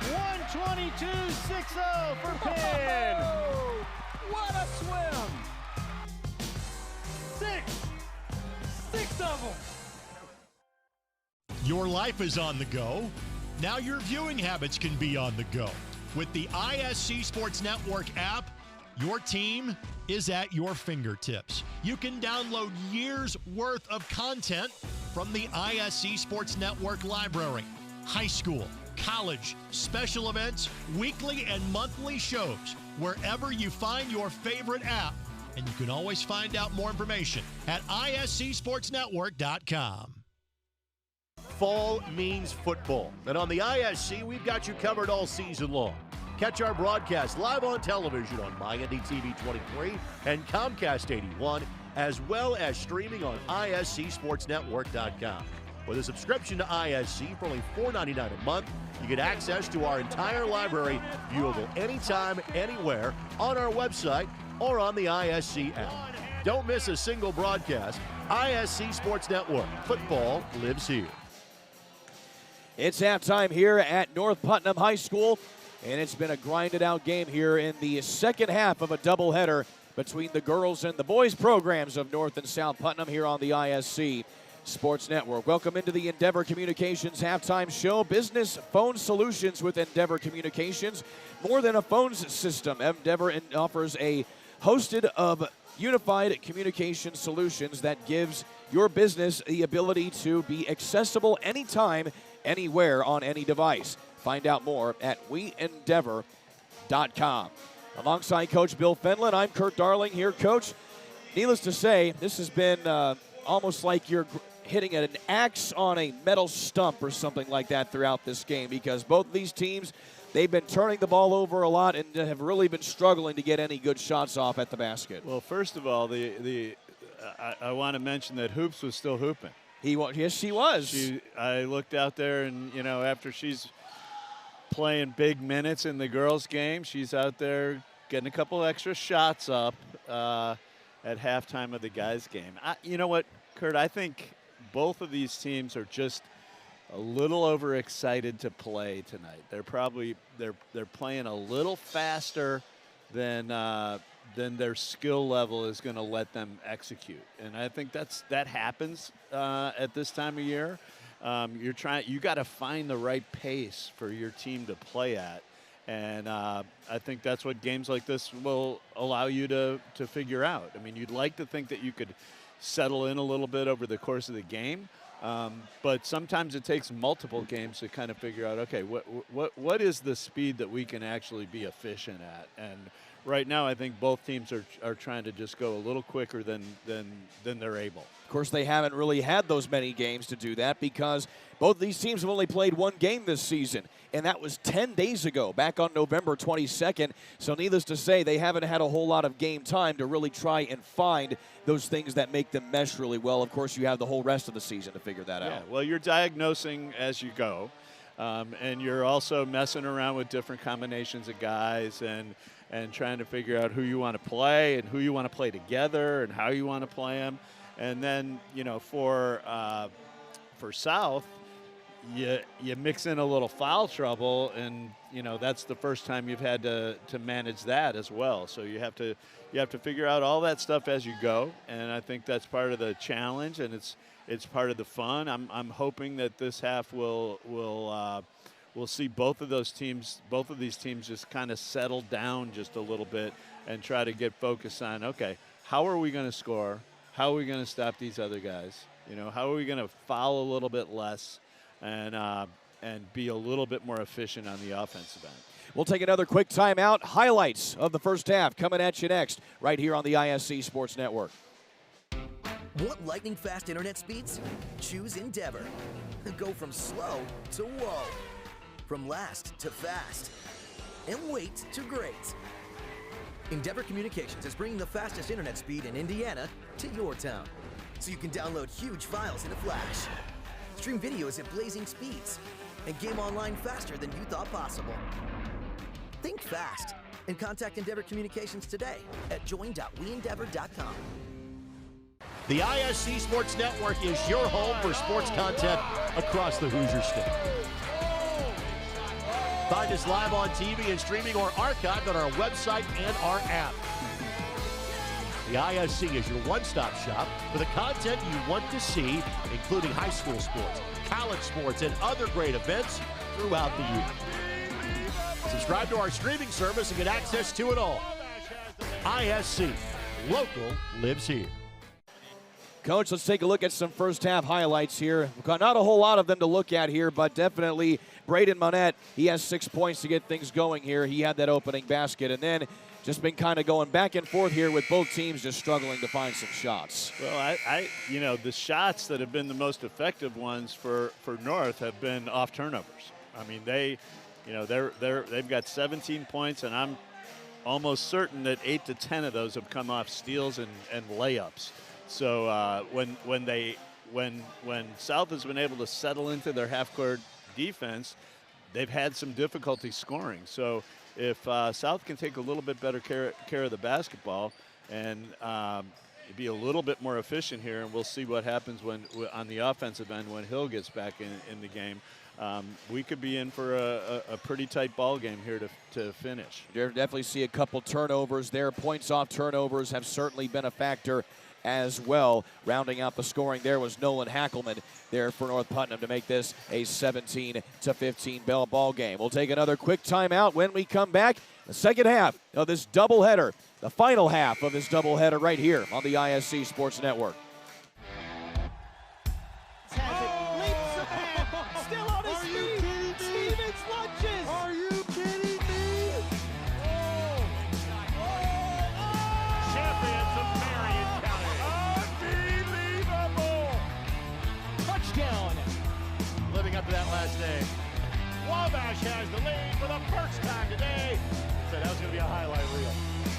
122-6-0 for Penn. What a swim! Six of them. Your life is on the go. Now your viewing habits can be on the go. With the ISC Sports Network app, your team is at your fingertips. You can download years' worth of content from the ISC Sports Network library. High school, college, special events, weekly and monthly shows, wherever you find your favorite app. And you can always find out more information at iscsportsnetwork.com. Fall means football. And on the ISC, we've got you covered all season long. Catch our broadcast live on television on MyNDTV 23 and Comcast 81, as well as streaming on iscsportsnetwork.com. With a subscription to ISC for only $4.99 a month, you get access to our entire library, viewable anytime, anywhere, on our website or on the ISC app. Don't miss a single broadcast. ISC Sports Network. Football lives here. It's halftime here at North Putnam High School, and it's been a grinded-out game here in the second half of a doubleheader between the girls and the boys programs of North and South Putnam here on the ISC Sports Network. Welcome into the Endeavor Communications halftime show. Business phone solutions with Endeavor Communications. More than a phones system, Endeavor offers a hosted of unified communication solutions that gives your business the ability to be accessible anytime, anywhere on any device. Find out more at weendeavor.com. Alongside Coach Bill Fenlon, I'm Kurt Darling here. Coach, needless to say, this has been almost like you're hitting an axe on a metal stump or something like that throughout this game, because both of these teams, they've been turning the ball over a lot and have really been struggling to get any good shots off at the basket. Well, first of all, I want to mention that Hoops was still hooping. Yes, she was. I looked out there, and, you know, after she's playing big minutes in the girls' game, she's out there getting a couple extra shots up at halftime of the guys' game. You know what, Kurt? I think both of these teams are just a little overexcited to play tonight. They're playing a little faster than their skill level is going to let them execute, and I think that happens at this time of year. You got to find the right pace for your team to play at, and I think that's what games like this will allow you to figure out. I mean, you'd like to think that you could settle in a little bit over the course of the game, but sometimes it takes multiple games to kind of figure out, okay, what is the speed that we can actually be efficient at? And right now, I think both teams are trying to just go a little quicker than they're able. Of course, they haven't really had those many games to do that, because both these teams have only played one game this season, and that was 10 days ago, back on November 22nd. So needless to say, they haven't had a whole lot of game time to really try and find those things that make them mesh really well. Of course, you have the whole rest of the season to figure that out. Well, you're diagnosing as you go, and you're also messing around with different combinations of guys and trying to figure out who you want to play and who you want to play together and how you want to play them. And then, you know, for South, you mix in a little foul trouble, and, you know, that's the first time you've had to manage that as well. So you have to figure out all that stuff as you go, and I think that's part of the challenge, and it's part of the fun. I'm hoping that this half we'll see both of these teams just kind of settle down just a little bit and try to get focused on, okay, how are we going to score? How are we going to stop these other guys? You know, how are we going to foul a little bit less and be a little bit more efficient on the offensive end? We'll take another quick timeout. Highlights of the first half coming at you next, right here on the ISC Sports Network. Want lightning-fast internet speeds? Choose Endeavor. Go from slow to whoa. From last to fast. and wait to great. Endeavor Communications is bringing the fastest internet speed in Indiana to your town, so you can download huge files in a flash, stream videos at blazing speeds, and game online faster than you thought possible. Think fast and contact Endeavor Communications today at join.weendeavor.com. The ISC Sports Network is your home for sports content across the Hoosier State. Find us live on TV and streaming or archived on our website and our app. The ISC is your one-stop shop for the content you want to see, including high school sports, college sports, and other great events throughout the year. Subscribe to our streaming service and get access to it all. ISC, local lives here. Coach, let's take a look at some first half highlights here. We've got not a whole lot of them to look at here, but definitely Braden Monette, he has 6 points to get things going here. He had that opening basket, and then just been kind of going back and forth here with both teams just struggling to find some shots. Well, the shots that have been the most effective ones for North have been off turnovers. I mean, they've got 17 points, and I'm almost certain that 8 to 10 of those have come off steals and layups. So when South has been able to settle into their half-court defense, they've had some difficulty scoring. So if South can take a little bit better care of the basketball and be a little bit more efficient here, and we'll see what happens when on the offensive end when Hill gets back in the game. We could be in for a pretty tight ball game here to finish. You definitely see a couple turnovers there. Points off turnovers have certainly been a factor as well. Rounding out the scoring there was Nolan Hackelman there for North Putnam to make this a 17-15 ball game. We'll take another quick timeout. When we come back, the second half of this doubleheader, the final half of this doubleheader right here on the ISC Sports Network. That last day. Wabash has the lead for the first time today. So that was going to be a highlight reel.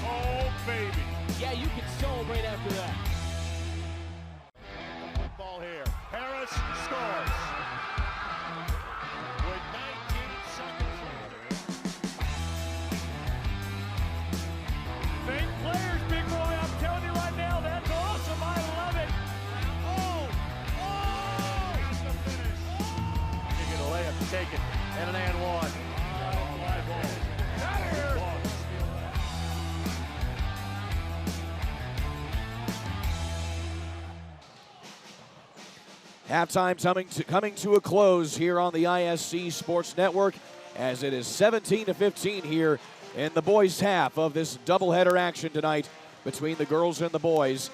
Oh, baby. Yeah, you can celebrate after that. Ball here. Harris scores. With 19 seconds left. Fake players, big boy. I'm telling you right now, that's awesome. I love it. Layup taken, and an and one. Halftime coming to a close here on the ISC Sports Network, as it is 17-15 here in the boys' half of this doubleheader action tonight between the girls and the boys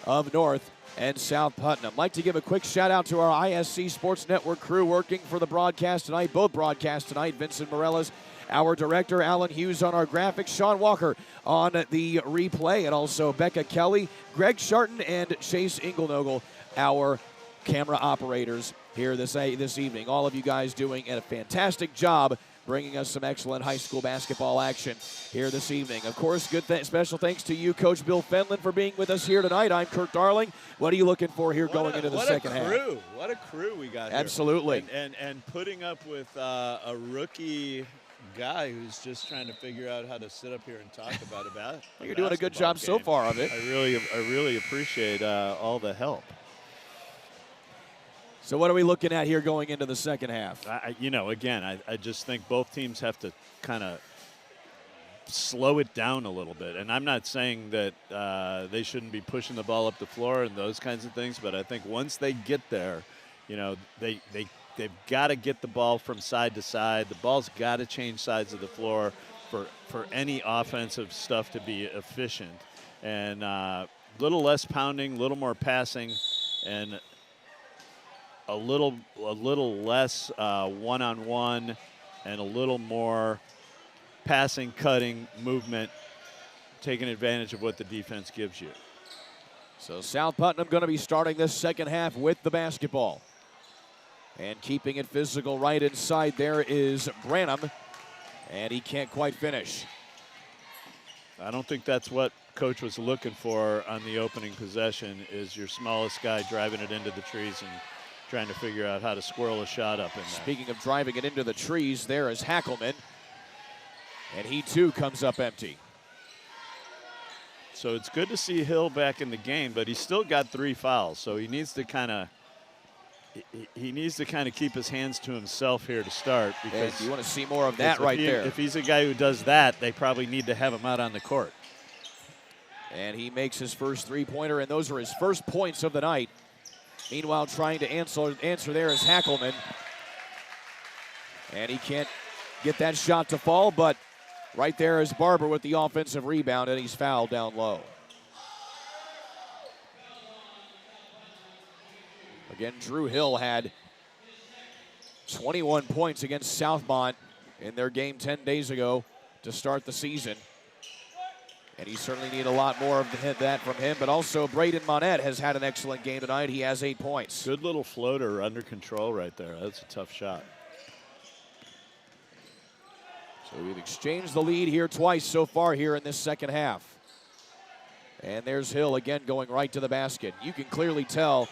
of North and South Putnam. I'd like to give a quick shout out to our ISC Sports Network crew working for the broadcast tonight, both broadcasts tonight. Vincent Morellas, our director, Alan Hughes on our graphics, Sean Walker on the replay, and also Becca Kelly, Greg Sharton, and Chase Inglenogle, our camera operators here this evening. All of you guys doing a fantastic job bringing us some excellent high school basketball action here this evening. Of course, special thanks to you, Coach Bill Fenlon, for being with us here tonight. I'm Kurt Darling. What are you looking for here going into the second half? What a crew we got Absolutely. here. And putting up with a rookie guy who's just trying to figure out how to sit up here and talk about it. You're doing a good job so far of it. I really appreciate all the help. So what are we looking at here going into the second half? I just think both teams have to kind of slow it down a little bit. And I'm not saying that they shouldn't be pushing the ball up the floor and those kinds of things, but I think once they get there, they've got to get the ball from side to side. The ball's got to change sides of the floor for any offensive stuff to be efficient. And a little less pounding, a little more passing, and a little less one-on-one, and a little more passing, cutting, movement, taking advantage of what the defense gives you. So South Putnam going to be starting this second half with the basketball. And keeping it physical right inside there is Branham. And he can't quite finish. I don't think that's what Coach was looking for on the opening possession, is your smallest guy driving it into the trees and trying to figure out how to squirrel a shot up in there. Speaking of driving it into the trees, there is Hackelman. And he too comes up empty. So it's good to see Hill back in the game, but he's still got 3 fouls, so he needs to kind of keep his hands to himself here to start. Because and you want to see more of that right there. If he's a guy who does that, they probably need to have him out on the court. And he makes his first three-pointer, and those are his first points of the night. Meanwhile, trying to answer there is Hackelman. And he can't get that shot to fall, but right there is Barber with the offensive rebound, and he's fouled down low. Again, Drew Hill had 21 points against Southmont in their game 10 days ago to start the season. And he certainly need a lot more of that from him. But also, Braden Monette has had an excellent game tonight. He has 8 points. Good little floater under control right there. That's a tough shot. So we've exchanged the lead here twice so far here in this second half. And there's Hill again going right to the basket. You can clearly tell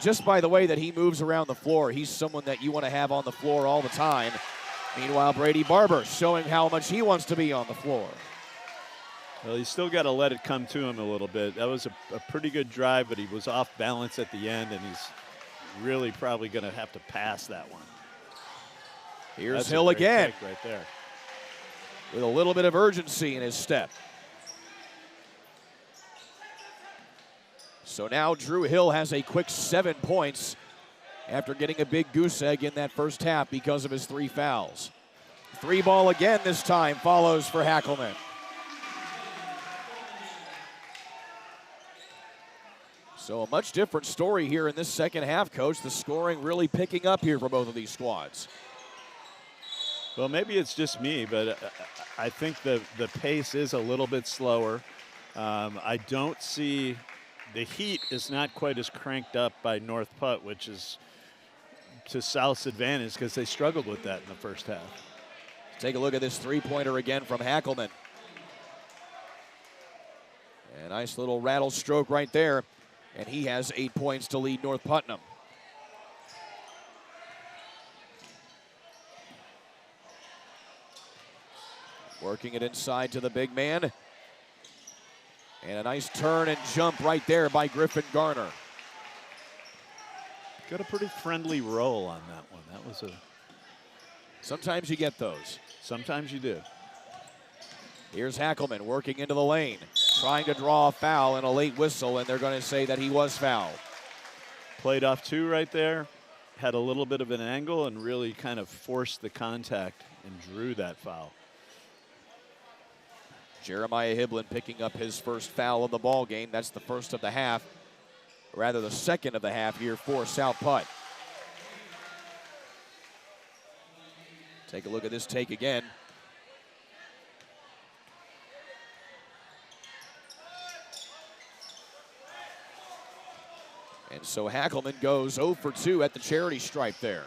just by the way that he moves around the floor, he's someone that you want to have on the floor all the time. Meanwhile, Brady Barber showing how much he wants to be on the floor. Well, he's still got to let it come to him a little bit. That was a pretty good drive, but he was off balance at the end, and he's really probably going to have to pass that one. Here's That's Hill again. Right there. With a little bit of urgency in his step. So now Drew Hill has a quick 7 points after getting a big goose egg in that first half because of his 3 fouls. 3 ball again this time follows for Hackelman. So a much different story here in this second half, Coach. The scoring really picking up here for both of these squads. Well, maybe it's just me, but I think the pace is a little bit slower. I don't see the heat is not quite as cranked up by North Putt, which is to South's advantage because they struggled with that in the first half. Take a look at this three-pointer again from Hackelman. A nice little rattle stroke right there, and he has 8 points to lead North Putnam. Working it inside to the big man. And a nice turn and jump right there by Griffin Garner. Got a pretty friendly roll on that one. That was a... Sometimes you get those. Sometimes you do. Here's Hackelman working into the lane, trying to draw a foul and a late whistle, and they're going to say that he was fouled. Played off 2 right there. Had a little bit of an angle and really kind of forced the contact and drew that foul. Jeremiah Hiblin picking up his first foul of the ball game. That's the first of the half, rather the second of the half here for South Putt. Take a look at this take again. And so Hackelman goes 0 for 2 at the charity stripe there.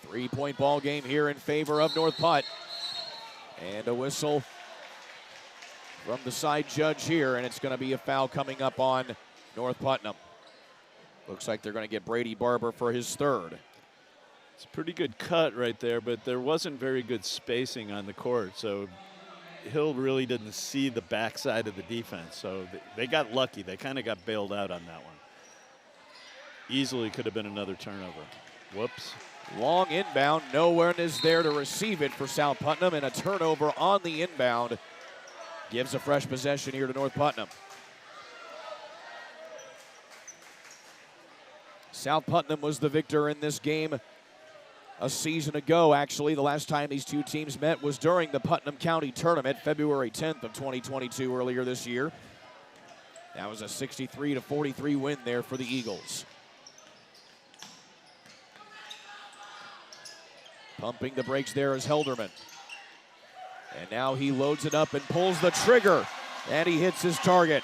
Three-point ball game here in favor of North Putt. And a whistle from the side judge here, and it's going to be a foul coming up on North Putnam. Looks like they're going to get Brady Barber for his third. It's a pretty good cut right there, but there wasn't very good spacing on the court, so Hill really didn't see the backside of the defense, so they got lucky. They kind of got bailed out on that one. Easily could have been another turnover. Whoops. Long inbound, no one is there to receive it for South Putnam, and a turnover on the inbound gives a fresh possession here to North Putnam. South Putnam was the victor in this game a season ago, actually. The last time these two teams met was during the Putnam County tournament, February 10th of 2022, earlier this year. That was a 63-43 win there for the Eagles. Pumping the brakes there is Helderman. And now he loads it up and pulls the trigger, and he hits his target.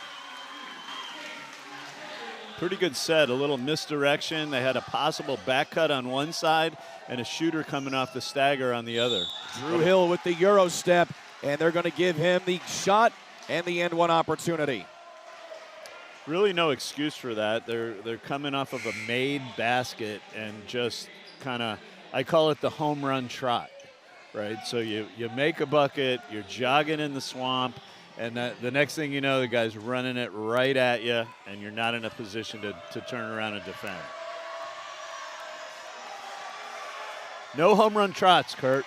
Pretty good set, a little misdirection. They had a possible back cut on one side and a shooter coming off the stagger on the other. Drew Hill with the Euro step, and they're going to give him the shot and the end one opportunity. Really no excuse for that. They're coming off of a made basket and just kind of, I call it the home run trot, right? So you make a bucket, you're jogging in the swamp, and the next thing you know, the guy's running it right at you, and you're not in a position to turn around and defend. No home run trots, Kurt.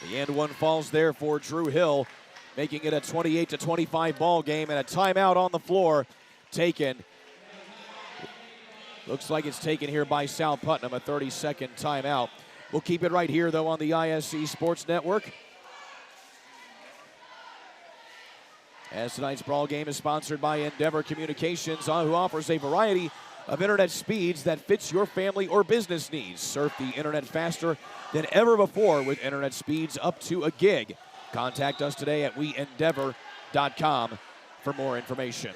The end one falls there for Drew Hill, making it a 28-25 ball game, and a timeout on the floor taken. Looks like it's taken here by South Putnam, a 30-second timeout. We'll keep it right here, though, on the ISC Sports Network. As tonight's ball game is sponsored by Endeavor Communications, who offers a variety of internet speeds that fits your family or business needs. Surf the internet faster than ever before with internet speeds up to a gig. Contact us today at weendeavor.com for more information.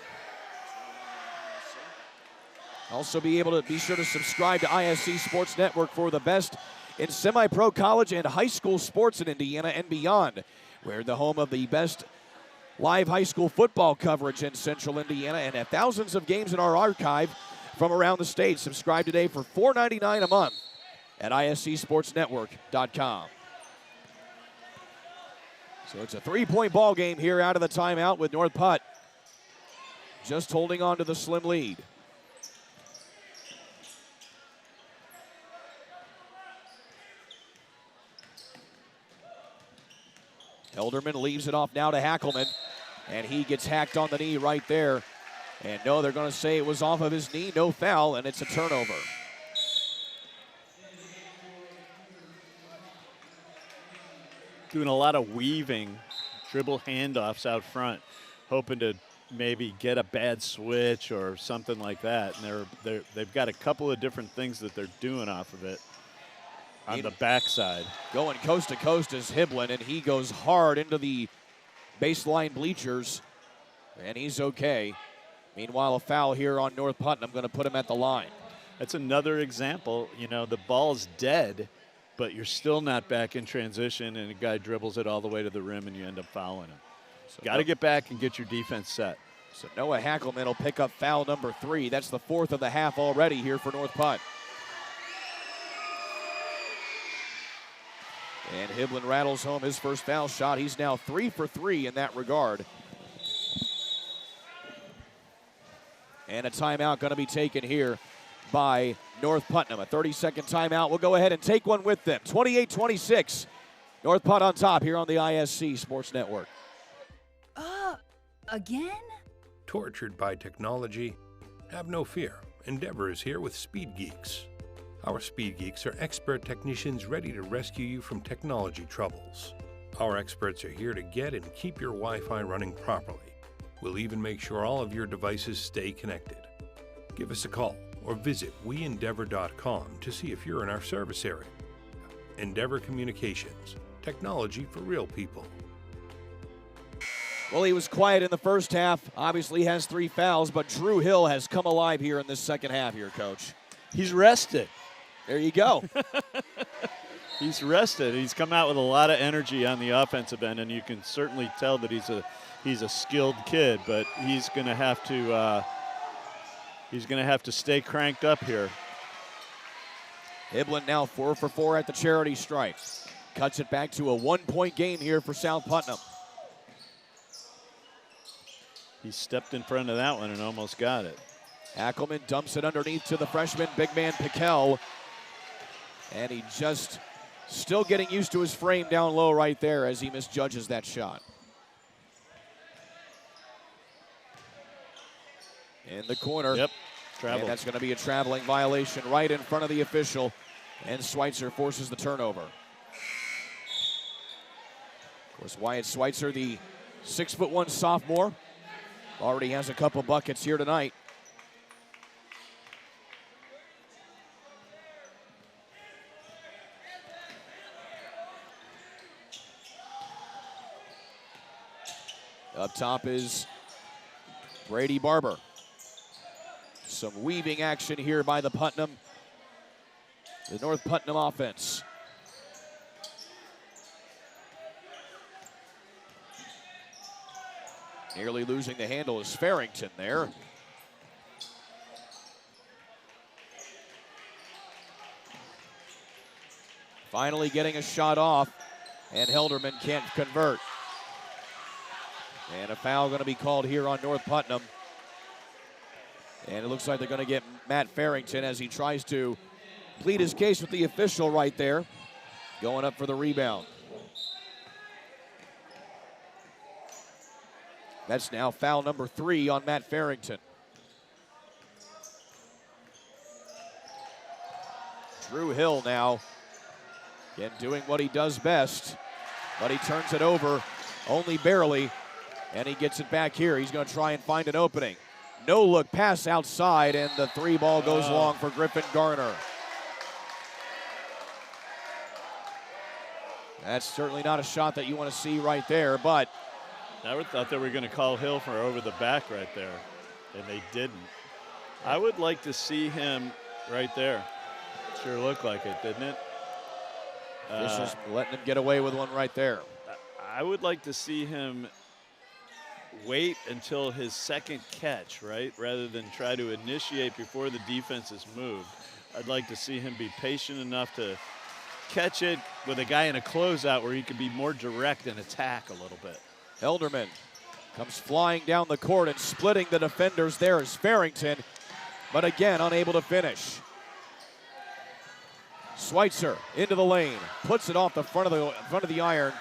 Also be sure to subscribe to ISC Sports Network for the best in semi-pro college and high school sports in Indiana and beyond. We're the home of the best live high school football coverage in Central Indiana and have thousands of games in our archive from around the state. Subscribe today for $4.99 a month at iscsportsnetwork.com. So it's a three-point ball game here out of the timeout with North Putt just holding on to the slim lead. Elderman leaves it off now to Hackelman, and he gets hacked on the knee right there. And no, they're going to say it was off of his knee, no foul, and it's a turnover. Doing a lot of weaving, dribble handoffs out front, hoping to maybe get a bad switch or something like that. And they've got a couple of different things that they're doing off of it on the backside. Going coast to coast is Hiblin, and he goes hard into the baseline bleachers, and he's okay. Meanwhile, a foul here on North Putnam, going to put him at the line. That's another example. You know, the ball's dead, but you're still not back in transition, and a guy dribbles it all the way to the rim, and you end up fouling him. So got to get back and get your defense set. So Noah Hackelman will pick up foul number 3. That's the 4th of the half already here for North Putt. And Hiblin rattles home his first foul shot. He's now 3 for 3 in that regard. And a timeout going to be taken here by North Putnam. A 30-second timeout. We'll go ahead and take one with them. 28-26. North Putt on top here on the ISC Sports Network. Again? Tortured by technology? Have no fear. Endeavor is here with Speed Geeks. Our Speed Geeks are expert technicians ready to rescue you from technology troubles. Our experts are here to get and keep your Wi-Fi running properly. We'll even make sure all of your devices stay connected. Give us a call or visit weendeavor.com to see if you're in our service area. Endeavor Communications, technology for real people. Well, he was quiet in the first half. Obviously has 3 fouls, but Drew Hill has come alive here in this second half here, Coach. He's rested. There you go. He's rested. He's come out with a lot of energy on the offensive end, and you can certainly tell that he's a skilled kid, but he's going to have to stay cranked up here. Hiblin now 4 for 4 at the charity stripe. Cuts it back to a 1-point game here for South Putnam. He stepped in front of that one and almost got it. Hackelman dumps it underneath to the freshman, big man Piquel. And he just still getting used to his frame down low right there as he misjudges that shot. In the corner. Yep, travel. And that's going to be a traveling violation right in front of the official. And Schweitzer forces the turnover. Of course, Wyatt Schweitzer, the 6'1" sophomore, already has a couple buckets here tonight. Up top is Brady Barber. Some weaving action here by the North Putnam offense. Nearly losing the handle is Farrington there. Finally getting a shot off, and Helderman can't convert. And a foul going to be called here on North Putnam. And it looks like they're going to get Matt Farrington as he tries to plead his case with the official right there. Going up for the rebound. That's now foul number 3 on Matt Farrington. Drew Hill now, again doing what he does best, but he turns it over only barely, and he gets it back here. He's going to try and find an opening. No look pass outside, and the 3 ball goes long for Griffin Garner. That's certainly not a shot that you want to see right there, but I would thought they were going to call Hill for over the back right there, and they didn't. I would like to see him right there. Sure looked like it, didn't it? This is letting him get away with one right there. I would like to see him wait until his second catch, right, rather than try to initiate before the defense is moved. I'd like to see him be patient enough to catch it with a guy in a closeout where he could be more direct and attack a little bit. Helderman comes flying down the court, and splitting the defenders there is Farrington, but again unable to finish. Schweitzer into the lane, puts it off the front of the iron,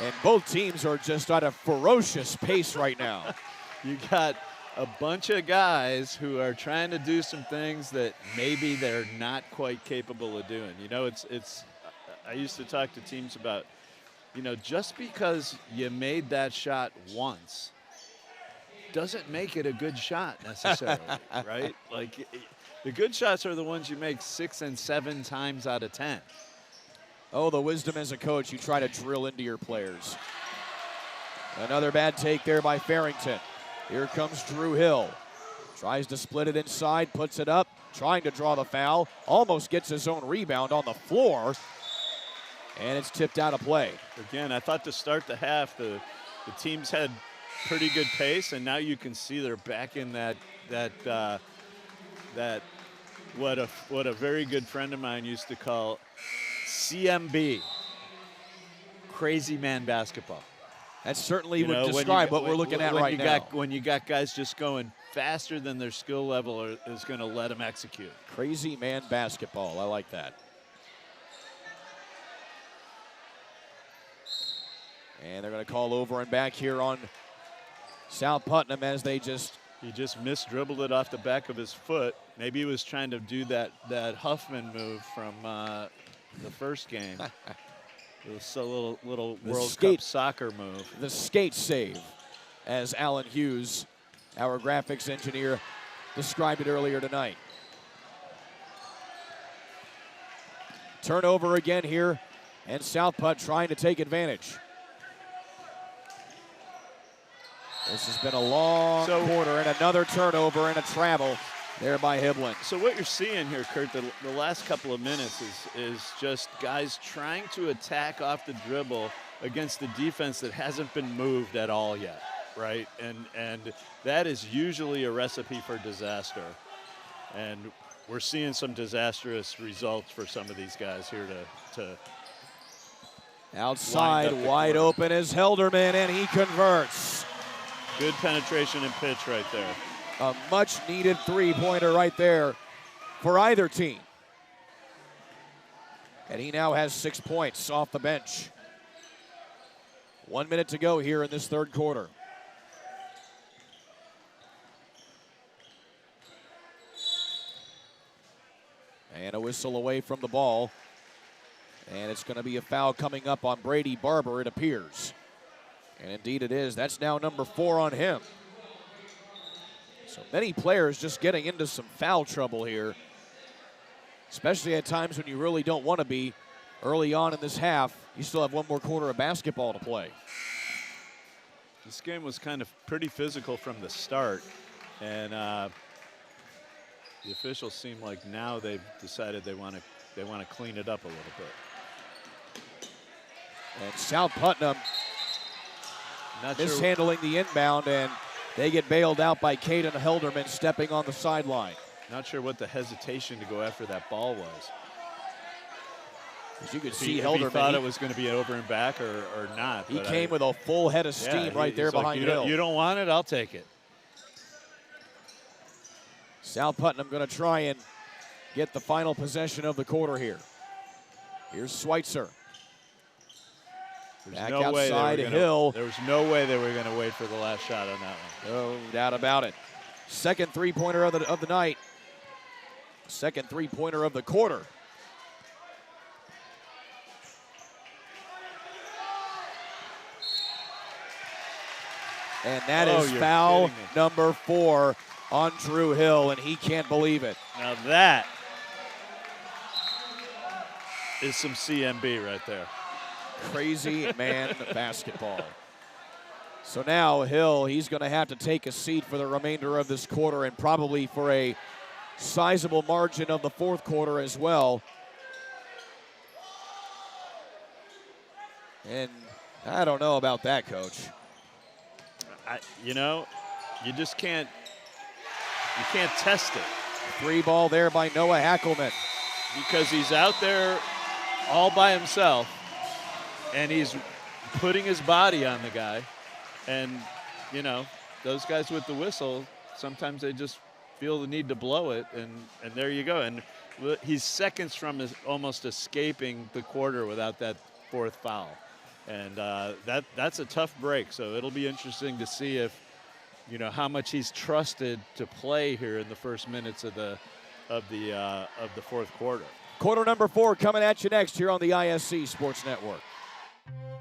and both teams are just at a ferocious pace right now. You got a bunch of guys who are trying to do some things that maybe they're not quite capable of doing. You know, I used to talk to teams about, you know, just because you made that shot once doesn't make it a good shot necessarily, right? Like, the good shots are the ones you make 6 and 7 times out of 10. Oh, the wisdom as a coach you try to drill into your players. Another bad take there by Farrington. Here comes Drew Hill. Tries to split it inside, puts it up, trying to draw the foul. Almost gets his own rebound on the floor. And it's tipped out of play. Again, I thought to start the half, the teams had pretty good pace, and now you can see they're back in that what a very good friend of mine used to call CMB, crazy man basketball. That certainly would describe what we're looking at right now. When you got guys just going faster than their skill level is going to let them execute. Crazy man basketball. I like that. And they're going to call over and back here on South Putnam as they just... He just missed-dribbled it off the back of his foot. Maybe he was trying to do that Huffman move from the first game. It was a little World Cup soccer move. The skate save, as Alan Hughes, our graphics engineer, described it earlier tonight. Turnover again here, and South Putt trying to take advantage. This has been a long quarter, and another turnover and a travel there by Hiblin. So what you're seeing here, Kurt, the last couple of minutes is just guys trying to attack off the dribble against the defense that hasn't been moved at all yet, right? And that is usually a recipe for disaster. And we're seeing some disastrous results for some of these guys here to outside, wide open is Helderman, and he converts. Good penetration and pitch right there. A much-needed three-pointer right there for either team. And he now has 6 points off the bench. 1 minute to go here in this third quarter. And a whistle away from the ball. And it's going to be a foul coming up on Brady Barber, it appears. And indeed it is. That's now number 4 on him. So many players just getting into some foul trouble here, especially at times when you really don't want to be early on in this half. You still have one more quarter of basketball to play. This game was kind of pretty physical from the start. And The officials seem like now they've decided they want to clean it up a little bit. And South Putnam mishandling the inbound, and they get bailed out by Caden Helderman stepping on the sideline. Not sure what the hesitation to go after that ball was. As you could see, If Helderman he thought it was going to be over and back or not. He came with a full head of steam right there behind Hill. You don't want it? I'll take it. South Putnam going to try and get the final possession of the quarter here. Here's Schweitzer. Back outside Hill. There was no way they were going to wait for the last shot on that one. No doubt about it. Second three-pointer of the night. Second three-pointer of the quarter. And that is foul number 4 on Drew Hill, and he can't believe it. Now that is some CMB right there. Crazy man basketball. So now Hill, he's going to have to take a seat for the remainder of this quarter and probably for a sizable margin of the fourth quarter as well. And I don't know about that, Coach. You know, you just can't test it. Free ball there by Noah Hackelman. Because he's out there all by himself, and he's putting his body on the guy. And, you know, those guys with the whistle, sometimes they just feel the need to blow it, and there you go. And he's seconds from almost escaping the quarter without that fourth foul. And that's a tough break, so it'll be interesting to see if, you know, how much he's trusted to play here in the first minutes of the fourth quarter. Quarter number 4 coming at you next here on the ISC Sports Network.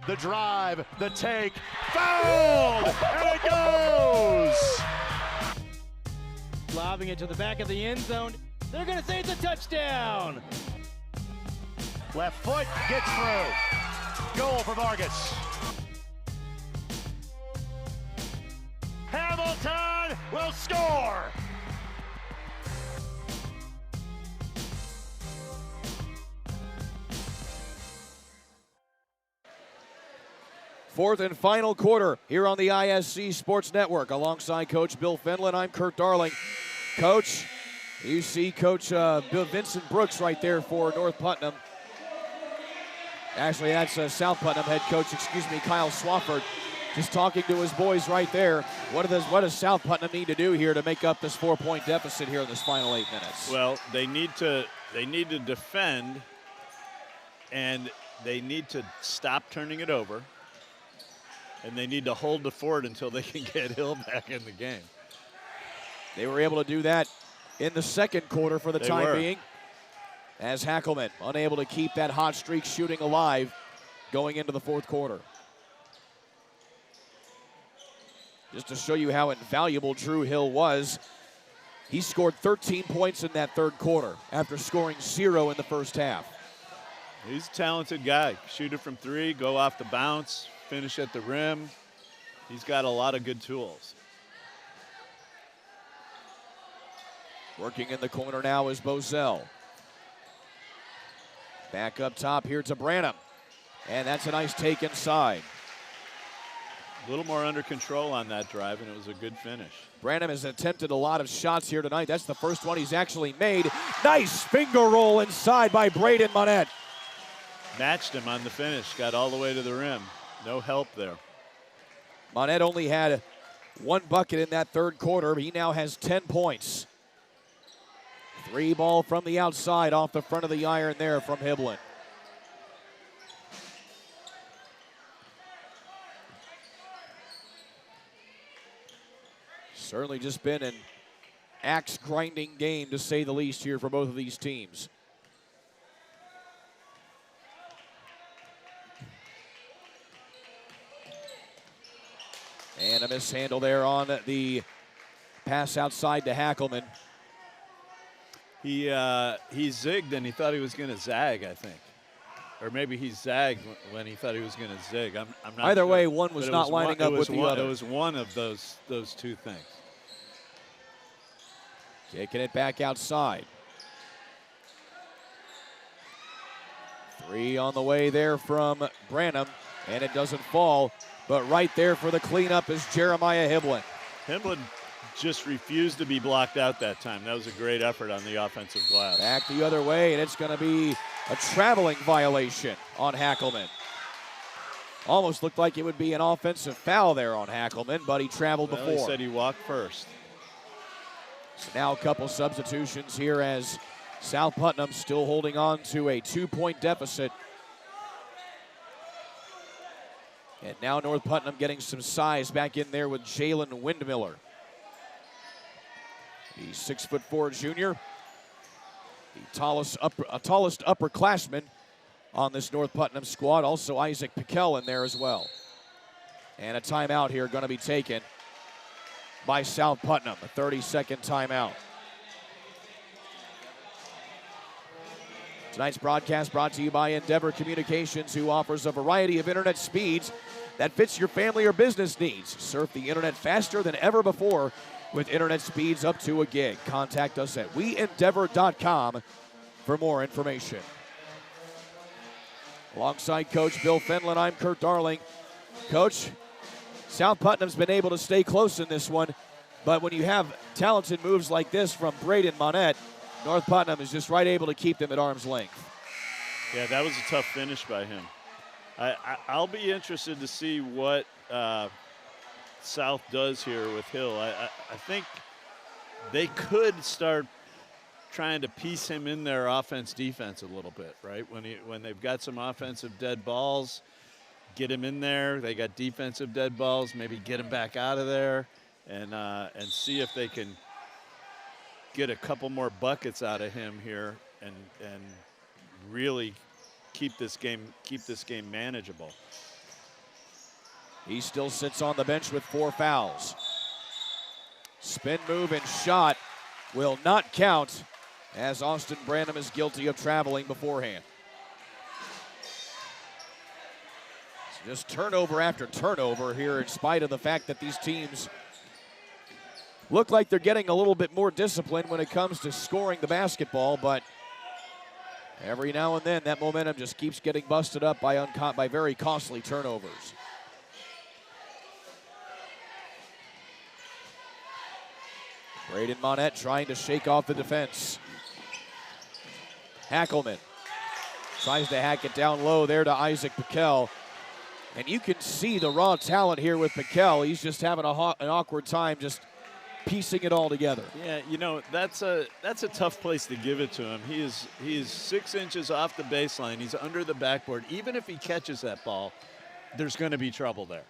The drive, the take, fouled, and it goes! Lobbing it to the back of the end zone. They're going to say it's a touchdown. Left foot gets through. Goal for Vargas. Hamilton will score. Fourth and final quarter here on the ISC Sports Network. Alongside Coach Bill Fenlon, I'm Kurt Darling. Coach, you see Coach Bill Vincent Brooks right there for North Putnam. Actually, that's South Putnam head coach, Kyle Swafford, just talking to his boys right there. What does South Putnam need to do here to make up this 4-point deficit here in this final 8 minutes? Well, they need to defend, and they need to stop turning it over, and they need to hold the fort until they can get Hill back in the game. They were able to do that in the second quarter for the time being, as Hackelman unable to keep that hot streak shooting alive going into the fourth quarter. Just to show you how invaluable Drew Hill was, he scored 13 points in that third quarter after scoring 0 in the first half. He's a talented guy. Shoot it from 3, go off the bounce, finish at the rim. He's got a lot of good tools. Working in the corner now is Bozell. Back up top here to Branham. And that's a nice take inside. A little more under control on that drive, and it was a good finish. Branham has attempted a lot of shots here tonight. That's the first one he's actually made. Nice finger roll inside by Braden Monette. Matched him on the finish, got all the way to the rim. No help there. Monette only had 1 bucket in that third quarter. He now has 10 points. 3 ball from the outside off the front of the iron there from Hiblin. Certainly just been an axe-grinding game, to say the least, here for both of these teams. And a mishandle there on the pass outside to Hackelman. He zigged and he thought he was going to zag, I think. Or maybe he zagged when he thought he was going to zig. I'm not Either sure. way, one was not lining up with the other. It was one of those two things. Kicking it back outside. 3 on the way there from Branham, and it doesn't fall. But right there for the cleanup is Jeremiah Hiblin. Hiblin just refused to be blocked out that time. That was a great effort on the offensive glass. Back the other way, and it's going to be a traveling violation on Hackelman. Almost looked like it would be an offensive foul there on Hackelman, but he traveled before. He said he walked first. So now a couple substitutions here as South Putnam still holding on to a 2-point deficit. And now North Putnam getting some size back in there with Jalen Windmiller. The 6'4" junior, the tallest upperclassman on this North Putnam squad. Also Isaac Piquel in there as well. And a timeout here going to be taken by South Putnam, a 30-second timeout. Tonight's broadcast brought to you by Endeavor Communications, who offers a variety of internet speeds that fits your family or business needs. Surf the internet faster than ever before with internet speeds up to a gig. Contact us at weendeavor.com for more information. Alongside Coach Bill Fenlon, I'm Kurt Darling. Coach, South Putnam's been able to stay close in this one, but when you have talented moves like this from Braden Monette, North Putnam is just right able to keep them at arm's length. Yeah, that was a tough finish by him. I'll be interested to see what South does here with Hill. I think they could start trying to piece him in their offense-defense a little bit, right? When they've got some offensive dead balls, get him in there. They got defensive dead balls, maybe get him back out of there, and see if they can get a couple more buckets out of him here and really keep this game manageable. He still sits on the bench with 4 fouls. Spin move and shot will not count, as Austin Branham is guilty of traveling beforehand. So just turnover after turnover here, in spite of the fact that these teams look like they're getting a little bit more discipline when it comes to scoring the basketball, but every now and then that momentum just keeps getting busted up by very costly turnovers. Braden Monette trying to shake off the defense. Hackelman tries to hack it down low there to Isaac Piquel. And you can see the raw talent here with Piquel. He's just having an awkward time just piecing it all together. Yeah, you know, that's a tough place to give it to him. He is 6 inches off the baseline. He's under the backboard. Even if he catches that ball, there's going to be trouble there.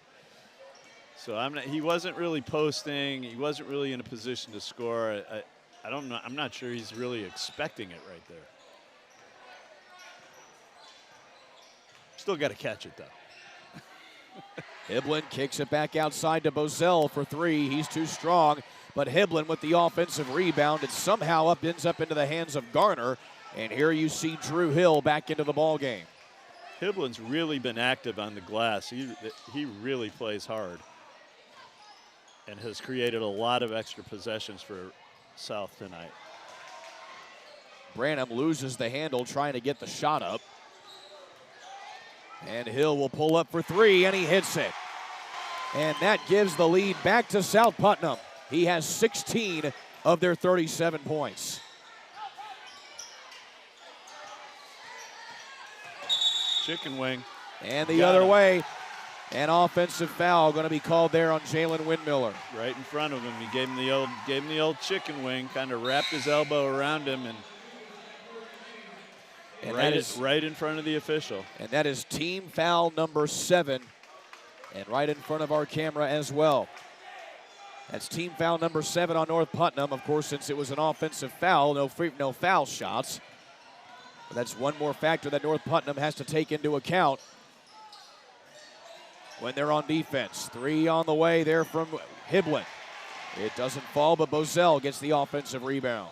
So he wasn't really posting. He wasn't really in a position to score. I don't know. I'm not sure he's really expecting it right there. Still got to catch it, though. Hiblin kicks it back outside to Bozell for 3. He's too strong, but Hiblin with the offensive rebound. It somehow ends up into the hands of Garner, and here you see Drew Hill back into the ball game. Hiblin's really been active on the glass. He really plays hard and has created a lot of extra possessions for South tonight. Branham loses the handle trying to get the shot up. And Hill will pull up for 3, and he hits it. And that gives the lead back to South Putnam. He has 16 of their 37 points. Chicken wing. And the other way, an offensive foul going to be called there on Jalen Windmiller. Right in front of him. He gave him the old chicken wing, kind of wrapped his elbow around him, and that is right in front of the official. And that is team foul number 7, and right in front of our camera as well. That's team foul number 7 on North Putnam. Of course, since it was an offensive foul, no foul shots. But that's one more factor that North Putnam has to take into account when they're on defense. 3 on the way there from Hiblin. It doesn't fall, but Bozell gets the offensive rebound.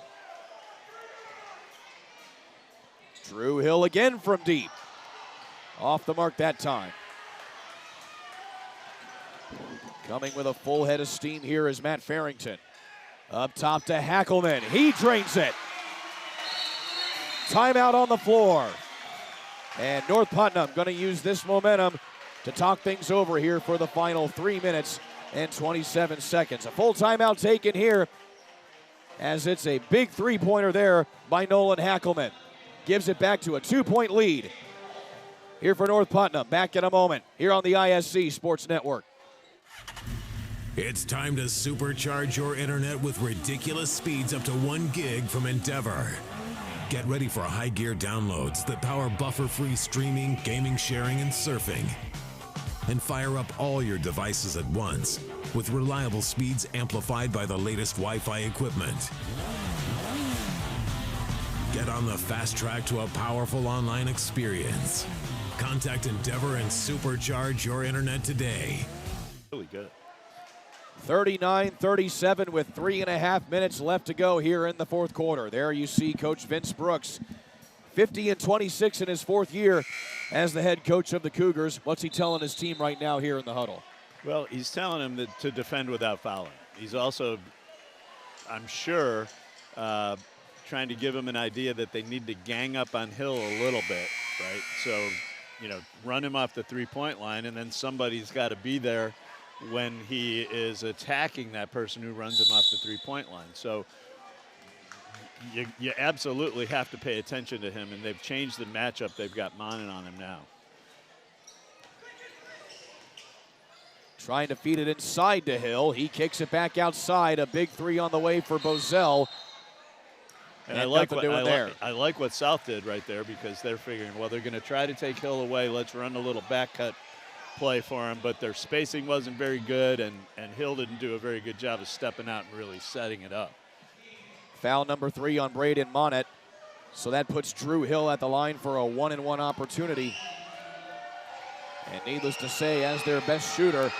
Drew Hill again from deep. Off the mark that time. Coming with a full head of steam here is Matt Farrington. Up top to Hackelman. He drains it. Timeout on the floor. And North Putnam going to use this momentum to talk things over here for the final 3 minutes and 27 seconds. A full timeout taken here as it's a big three-pointer there by Nolan Hackelman. Gives it back to a 2-point lead. Here for North Putnam. Back in a moment here on the ISC Sports Network. It's time to supercharge your internet with ridiculous speeds up to 1 gig from Endeavor. Get ready for high gear downloads that power buffer-free streaming, gaming, sharing, and surfing. And fire up all your devices at once with reliable speeds amplified by the latest Wi-Fi equipment. Get on the fast track to a powerful online experience. Contact Endeavor and supercharge your internet today. Really good. 39-37 with 3.5 minutes left to go here in the fourth quarter. There you see Coach Vince Brooks, 50-26 in his fourth year as the head coach of the Cougars. What's he telling his team right now here in the huddle? Well, he's telling them to defend without fouling. He's also, I'm sure, trying to give them an idea that they need to gang up on Hill a little bit, right? So, run him off the three-point line, and then somebody's got to be there when he is attacking that person who runs him off the three-point line. So you absolutely have to pay attention to him, and they've changed the matchup. They've got Monin on him now. Trying to feed it inside to Hill. He kicks it back outside. A big three on the way for Bozell. And I like what South did right there, because they're figuring, well, they're going to try to take Hill away. Let's run a little back cut play for him, but their spacing wasn't very good, and Hill didn't do a very good job of stepping out and really setting it up. Foul number 3 on Braden Monette. So that puts Drew Hill at the line for a 1-and-1 opportunity. And needless to say, as their best shooter,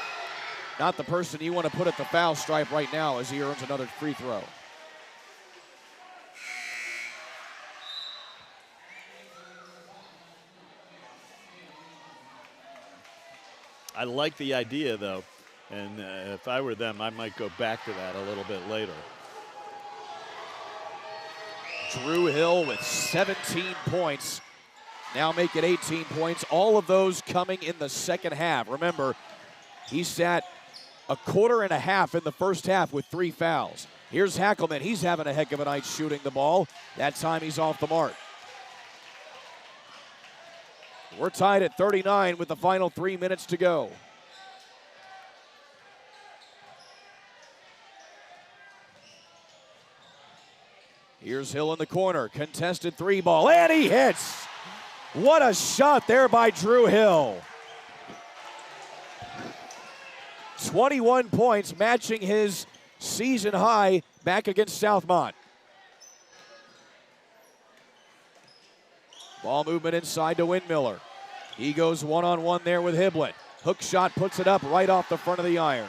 not the person you want to put at the foul stripe right now as he earns another free throw. I like the idea, though, and if I were them, I might go back to that a little bit later. Drew Hill with 17 points. Now make it 18 points. All of those coming in the second half. Remember, he sat a quarter and a half in the first half with 3 fouls. Here's Hackelman. He's having a heck of a night shooting the ball. That time he's off the mark. We're tied at 39 with the final 3 minutes to go. Here's Hill in the corner. Contested 3 ball, and he hits. What a shot there by Drew Hill. 21 points, matching his season high back against Southmont. Ball movement inside to Windmiller. He goes one-on-one there with Hiblett. Hook shot puts it up right off the front of the iron.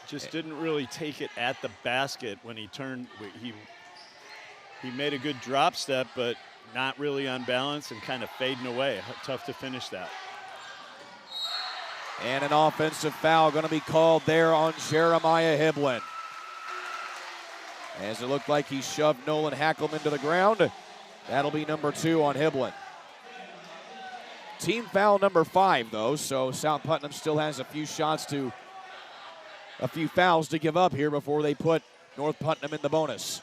Just didn't really take it at the basket when he turned. He made a good drop step, but not really on balance and kind of fading away. Tough to finish that. And an offensive foul going to be called there on Jeremiah Hiblett, as it looked like he shoved Nolan Hackelman to the ground. That'll be number 2 on Hiblett. Team foul number 5, though, so South Putnam still has a few fouls to give up here before they put North Putnam in the bonus.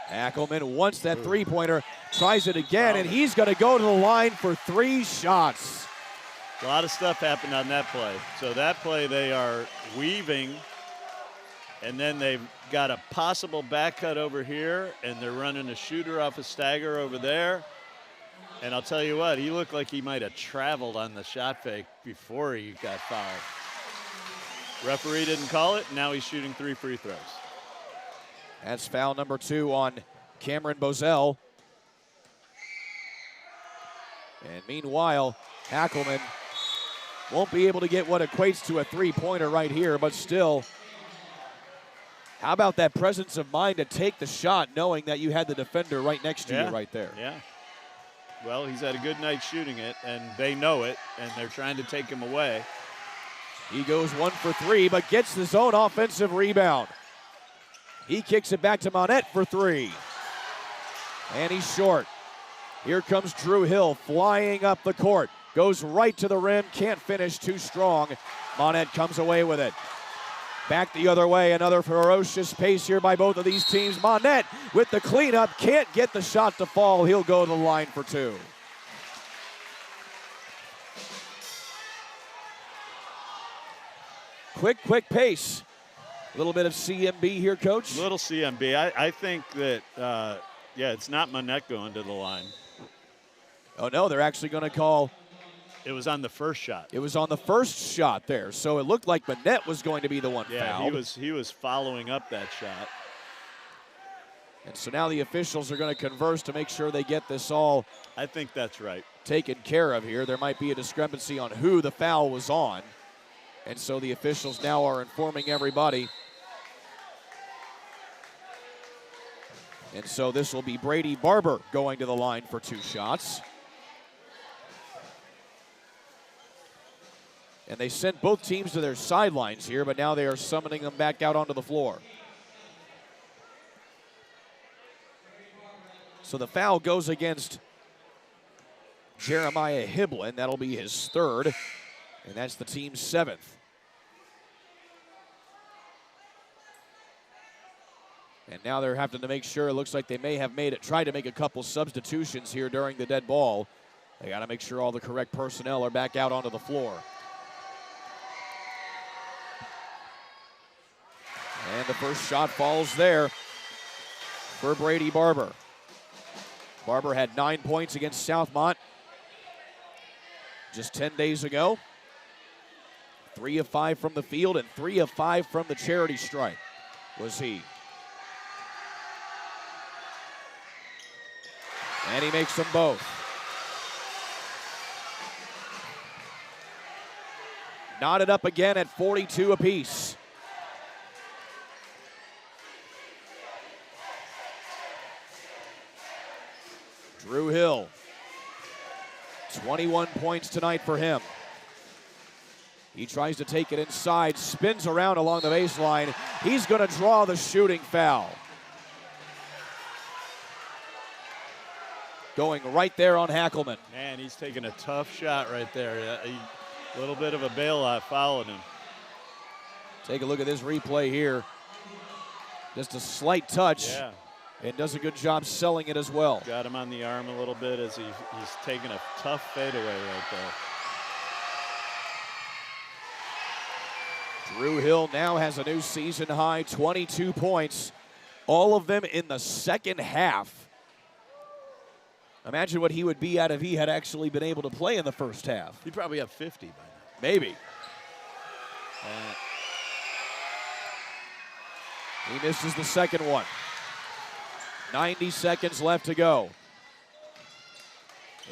Hackelman wants that three-pointer, tries it again, and he's going to go to the line for 3 shots. A lot of stuff happened on that play. So that play, they are weaving, and then they've got a possible back cut over here, and they're running a shooter off a stagger over there. And I'll tell you what, he looked like he might have traveled on the shot fake before he got fouled. Referee didn't call it, and now he's shooting 3 free throws. That's foul number 2 on Cameron Bozell. And meanwhile, Hackelman won't be able to get what equates to a three-pointer right here, but still, how about that presence of mind to take the shot knowing that you had the defender right next to you right there? Yeah. Well, he's had a good night shooting it, and they know it, and they're trying to take him away. He goes 1 for 3, but gets his own offensive rebound. He kicks it back to Monette for 3. And he's short. Here comes Drew Hill flying up the court. Goes right to the rim, can't finish, too strong. Monette comes away with it. Back the other way, another ferocious pace here by both of these teams. Monette with the cleanup, can't get the shot to fall. He'll go to the line for 2. Quick pace. A little bit of CMB here, Coach. Little CMB. I think that, it's not Monette going to the line. Oh, no, they're actually going to call. It was on the first shot. It was on the first shot there. So it looked like Monette was going to be the one fouled. He was following up that shot. And so now the officials are going to converse to make sure they get this all. I think that's right. Taken care of here. There might be a discrepancy on who the foul was on. And so the officials now are informing everybody. And so this will be Brady Barber going to the line for 2 shots. And they sent both teams to their sidelines here, but now they are summoning them back out onto the floor. So the foul goes against Jeremiah Hiblin. That'll be his 3rd, and that's the team's 7th. And now they're having to make sure. It looks like they may have tried to make a couple substitutions here during the dead ball. They got to make sure all the correct personnel are back out onto the floor. And the first shot falls there for Brady Barber. Barber had 9 points against Southmont just 10 days ago. 3 of 5 from the field and 3 of 5 from the charity stripe was he. And he makes them both. Knotted up again at 42 apiece. Drew Hill, 21 points tonight for him. He tries to take it inside, spins around along the baseline. He's going to draw the shooting foul. Going right there on Hackelman. Man, he's taking a tough shot right there. A little bit of a bailout following him. Take a look at this replay here. Just a slight touch. Yeah. And does a good job selling it as well. Got him on the arm a little bit as he's taking a tough fadeaway right there. Drew Hill now has a new season high 22 points, all of them in the second half. Imagine what he would be at if he had actually been able to play in the first half. He'd probably have 50 by now. Maybe. He misses the second one. 90 seconds left to go.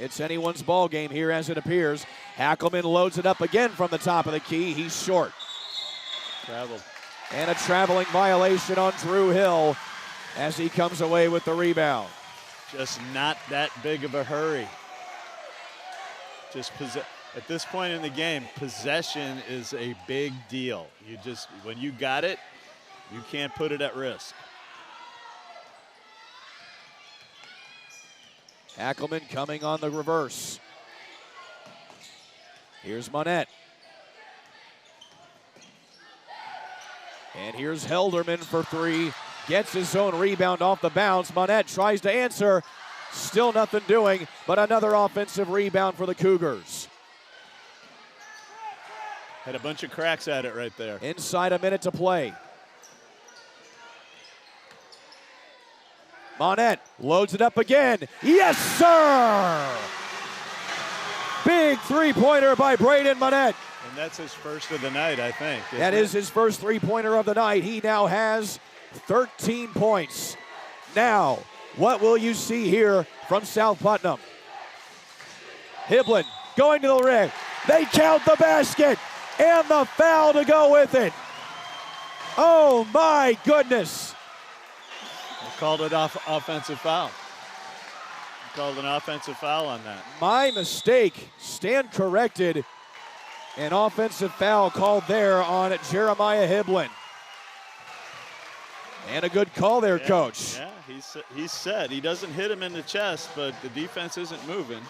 It's anyone's ball game here as it appears. Hackelman loads it up again from the top of the key. He's short. Traveled. And a traveling violation on Drew Hill as he comes away with the rebound. Just not that big of a hurry. Just at this point in the game, possession is a big deal. When you got it, you can't put it at risk. Hackelman coming on the reverse. Here's Monette. And here's Helderman for 3. Gets his own rebound off the bounce. Monette tries to answer. Still nothing doing, but another offensive rebound for the Cougars. Had a bunch of cracks at it right there. Inside a minute to play. Monette loads it up again. Yes, sir! Big three-pointer by Braden Monette. And that's his first of the night, I think. That is his first three-pointer of the night. He now has 13 points. Now, what will you see here from South Putnam? Hiblin going to the rim. They count the basket and the foul to go with it. Oh, my goodness. They called it offensive foul. called an offensive foul on that. My mistake. Stand corrected. An offensive foul called there on Jeremiah Hiblin. And a good call there, Coach. Yeah, he's set. He doesn't hit him in the chest, but the defense isn't moving.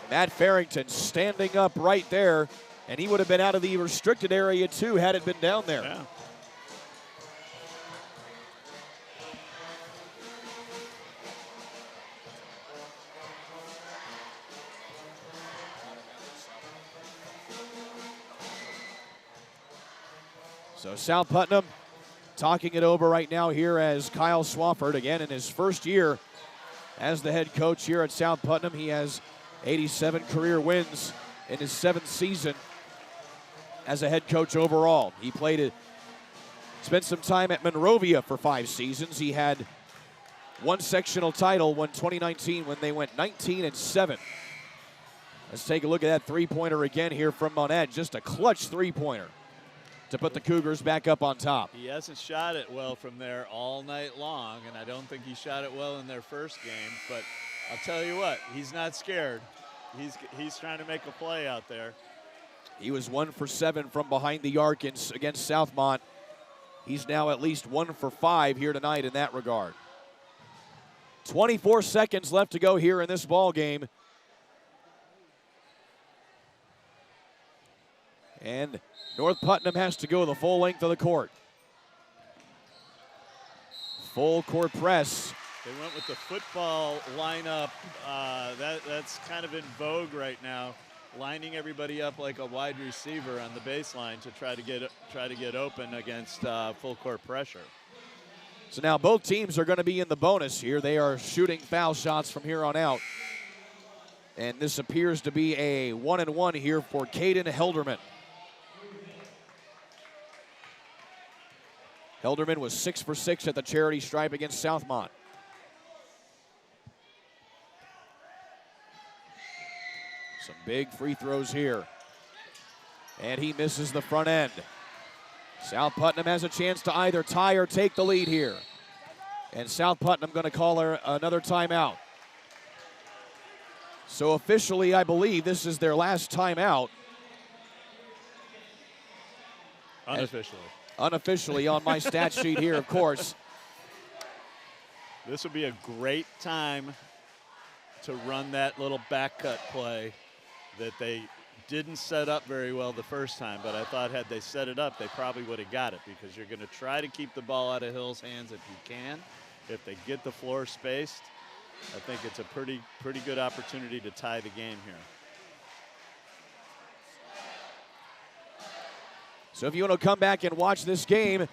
Matt Farrington standing up right there, and he would have been out of the restricted area too had it been down there. Yeah. So South Putnam talking it over right now here as Kyle Swafford, again in his first year as the head coach here at South Putnam. He has 87 career wins in his 7th season as a head coach overall. He spent some time at Monrovia for 5 seasons. He had one sectional title in 2019 when they went 19-7. Let's take a look at that three-pointer again here from Monette. Just a clutch three-pointer to put the Cougars back up on top. He hasn't shot it well from there all night long, and I don't think he shot it well in their first game, but I'll tell you what, he's not scared. He's trying to make a play out there. He was 1 for 7 from behind the arc against Southmont. He's now at least 1 for 5 here tonight in that regard. 24 seconds left to go here in this ball game. And North Putnam has to go the full length of the court. Full court press. They went with the football lineup. That's kind of in vogue right now, lining everybody up like a wide receiver on the baseline to try to get open against full court pressure. So now both teams are going to be in the bonus here. They are shooting foul shots from here on out. And this appears to be a 1-and-1 here for Caden Helderman. Helderman was 6 for 6 at the charity stripe against Southmont. Some big free throws here. And he misses the front end. South Putnam has a chance to either tie or take the lead here. And South Putnam going to call another timeout. So officially, I believe this is their last timeout. Unofficially. Unofficially on my stat sheet here, of course. This would be a great time to run that little back cut play that they didn't set up very well the first time, but I thought had they set it up, they probably would have got it, because you're going to try to keep the ball out of Hill's hands if you can. If they get the floor spaced, I think it's a pretty good opportunity to tie the game here. So if you want to come back and watch this game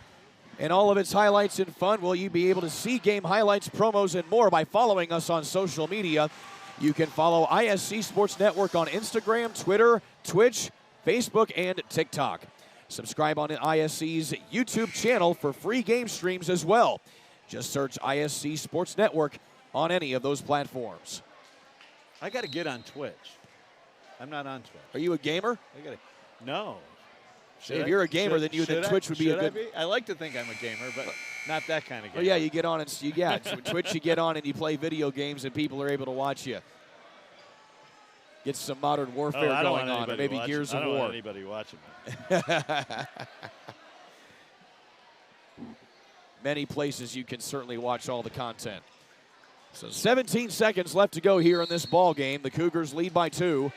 and all of its highlights and fun, will you be able to see game highlights, promos, and more by following us on social media. You can follow ISC Sports Network on Instagram, Twitter, Twitch, Facebook, and TikTok. Subscribe on ISC's YouTube channel for free game streams as well. Just search ISC Sports Network on any of those platforms. I got to get on Twitch. I'm not on Twitch. Are you a gamer? No. If you're a gamer, then Twitch would be a good. I like to think I'm a gamer, but not that kind of gamer. Well, yeah, you get on and Twitch. You get on and you play video games, and people are able to watch you. Get some Modern Warfare going on, or maybe Gears of War. I don't want anybody watching me. Many places you can certainly watch all the content. So 17 seconds left to go here in this ball game. The Cougars lead by 2.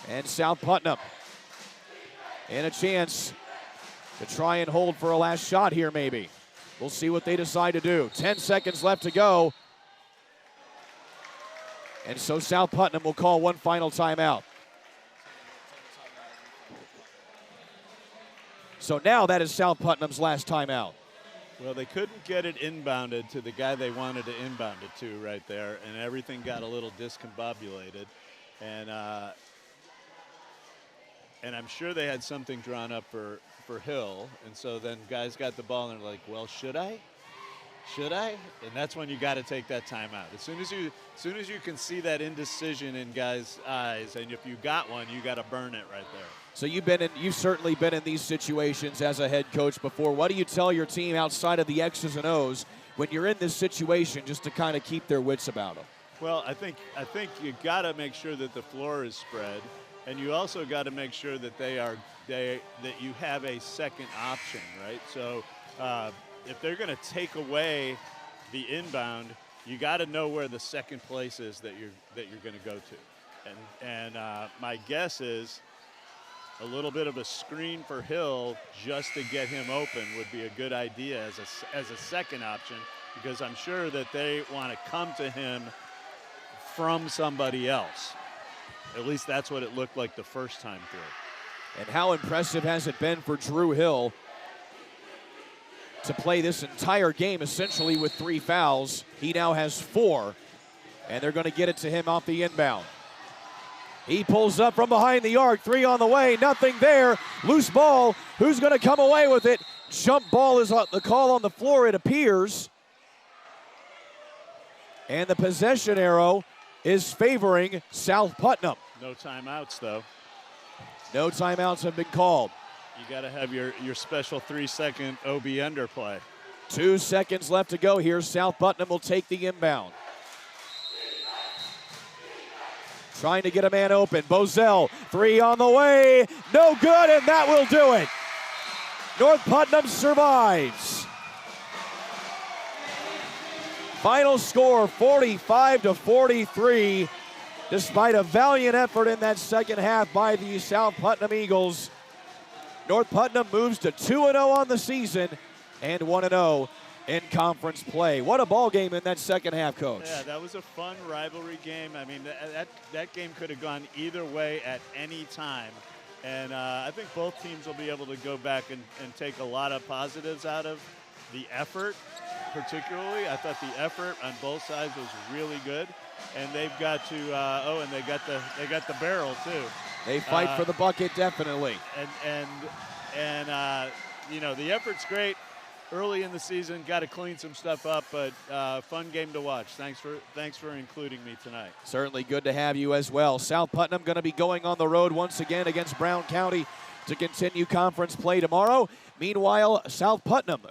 And South Putnam and a chance to try and hold for a last shot here maybe. We'll see what they decide to do. 10 seconds left to go. And so South Putnam will call one final timeout. So now that is South Putnam's last timeout. Well, they couldn't get it inbounded to the guy they wanted to inbound it to right there, and everything got a little discombobulated. And I'm sure they had something drawn up for Hill. And so then guys got the ball and they're like, well, should I? Should I? And that's when you got to take that timeout. As soon as you can see that indecision in guys' eyes, and if you got one, you got to burn it right there. So you've certainly been in these situations as a head coach before. What do you tell your team outside of the X's and O's when you're in this situation, just to kind of keep their wits about them? Well, I think you got to make sure that the floor is spread, and you also got to make sure that that you have a second option, right? So if they're going to take away the inbound, you got to know where the second place is that you're going to go to, and my guess is a little bit of a screen for Hill just to get him open would be a good idea as a second option, because I'm sure that they want to come to him from somebody else. At least that's what it looked like the first time through. And how impressive has it been for Drew Hill to play this entire game essentially with 3 fouls? He now has 4, and they're going to get it to him off the inbound. He pulls up from behind the arc, 3 on the way, nothing there. Loose ball, who's going to come away with it? Jump ball is the call on the floor, it appears. And the possession arrow is favoring South Putnam. No timeouts, though. No timeouts have been called. You got to have your special 3-second OB underplay. 2 seconds left to go here. South Putnam will take the inbound. Trying to get a man open. Bozell, 3 on the way. No good, and that will do it. North Putnam survives. Final score, 45-43. Despite a valiant effort in that second half by the South Putnam Eagles, North Putnam moves to 2-0 on the season and 1-0 in conference play. What a ball game in that second half, Coach. Yeah, that was a fun rivalry game. I mean, that game could have gone either way at any time. And I think both teams will be able to go back and take a lot of positives out of the effort, particularly. I thought the effort on both sides was really good. And they've got to, and they got the barrel too. They fight for the bucket, definitely. And you know, the effort's great. Early in the season, got to clean some stuff up, but fun game to watch. Thanks for including me tonight. Certainly good to have you as well. South Putnam going to be going on the road once again against Brown County to continue conference play tomorrow. Meanwhile, North Putnam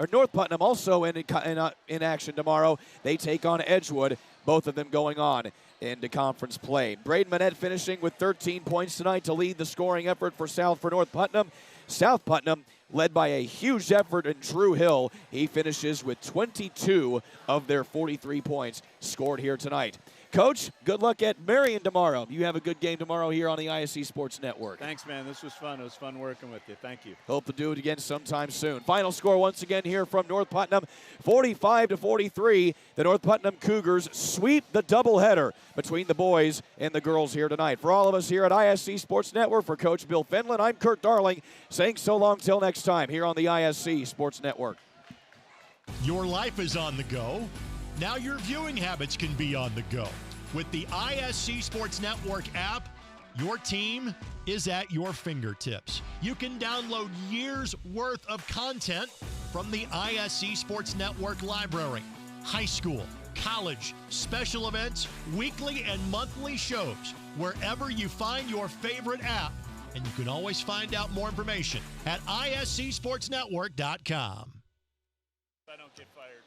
also in action tomorrow. They take on Edgewood, both of them going on into conference play. Braden Manette finishing with 13 points tonight to lead the scoring effort for North Putnam. South Putnam led by a huge effort in Drew Hill. He finishes with 22 of their 43 points scored here tonight. Coach, good luck at Marion tomorrow. You have a good game tomorrow here on the ISC Sports Network. Thanks, man. This was fun. It was fun working with you. Thank you. Hope to do it again sometime soon. Final score once again here from North Putnam, 45-43. The North Putnam Cougars sweep the doubleheader between the boys and the girls here tonight. For all of us here at ISC Sports Network, for Coach Bill Finland, I'm Kurt Darling, saying so long till next time here on the ISC Sports Network. Your life is on the go. Now your viewing habits can be on the go. With the ISC Sports Network app, your team is at your fingertips. You can download years' worth of content from the ISC Sports Network library. High school, college, special events, weekly and monthly shows, wherever you find your favorite app. And you can always find out more information at iscsportsnetwork.com. I don't get fired.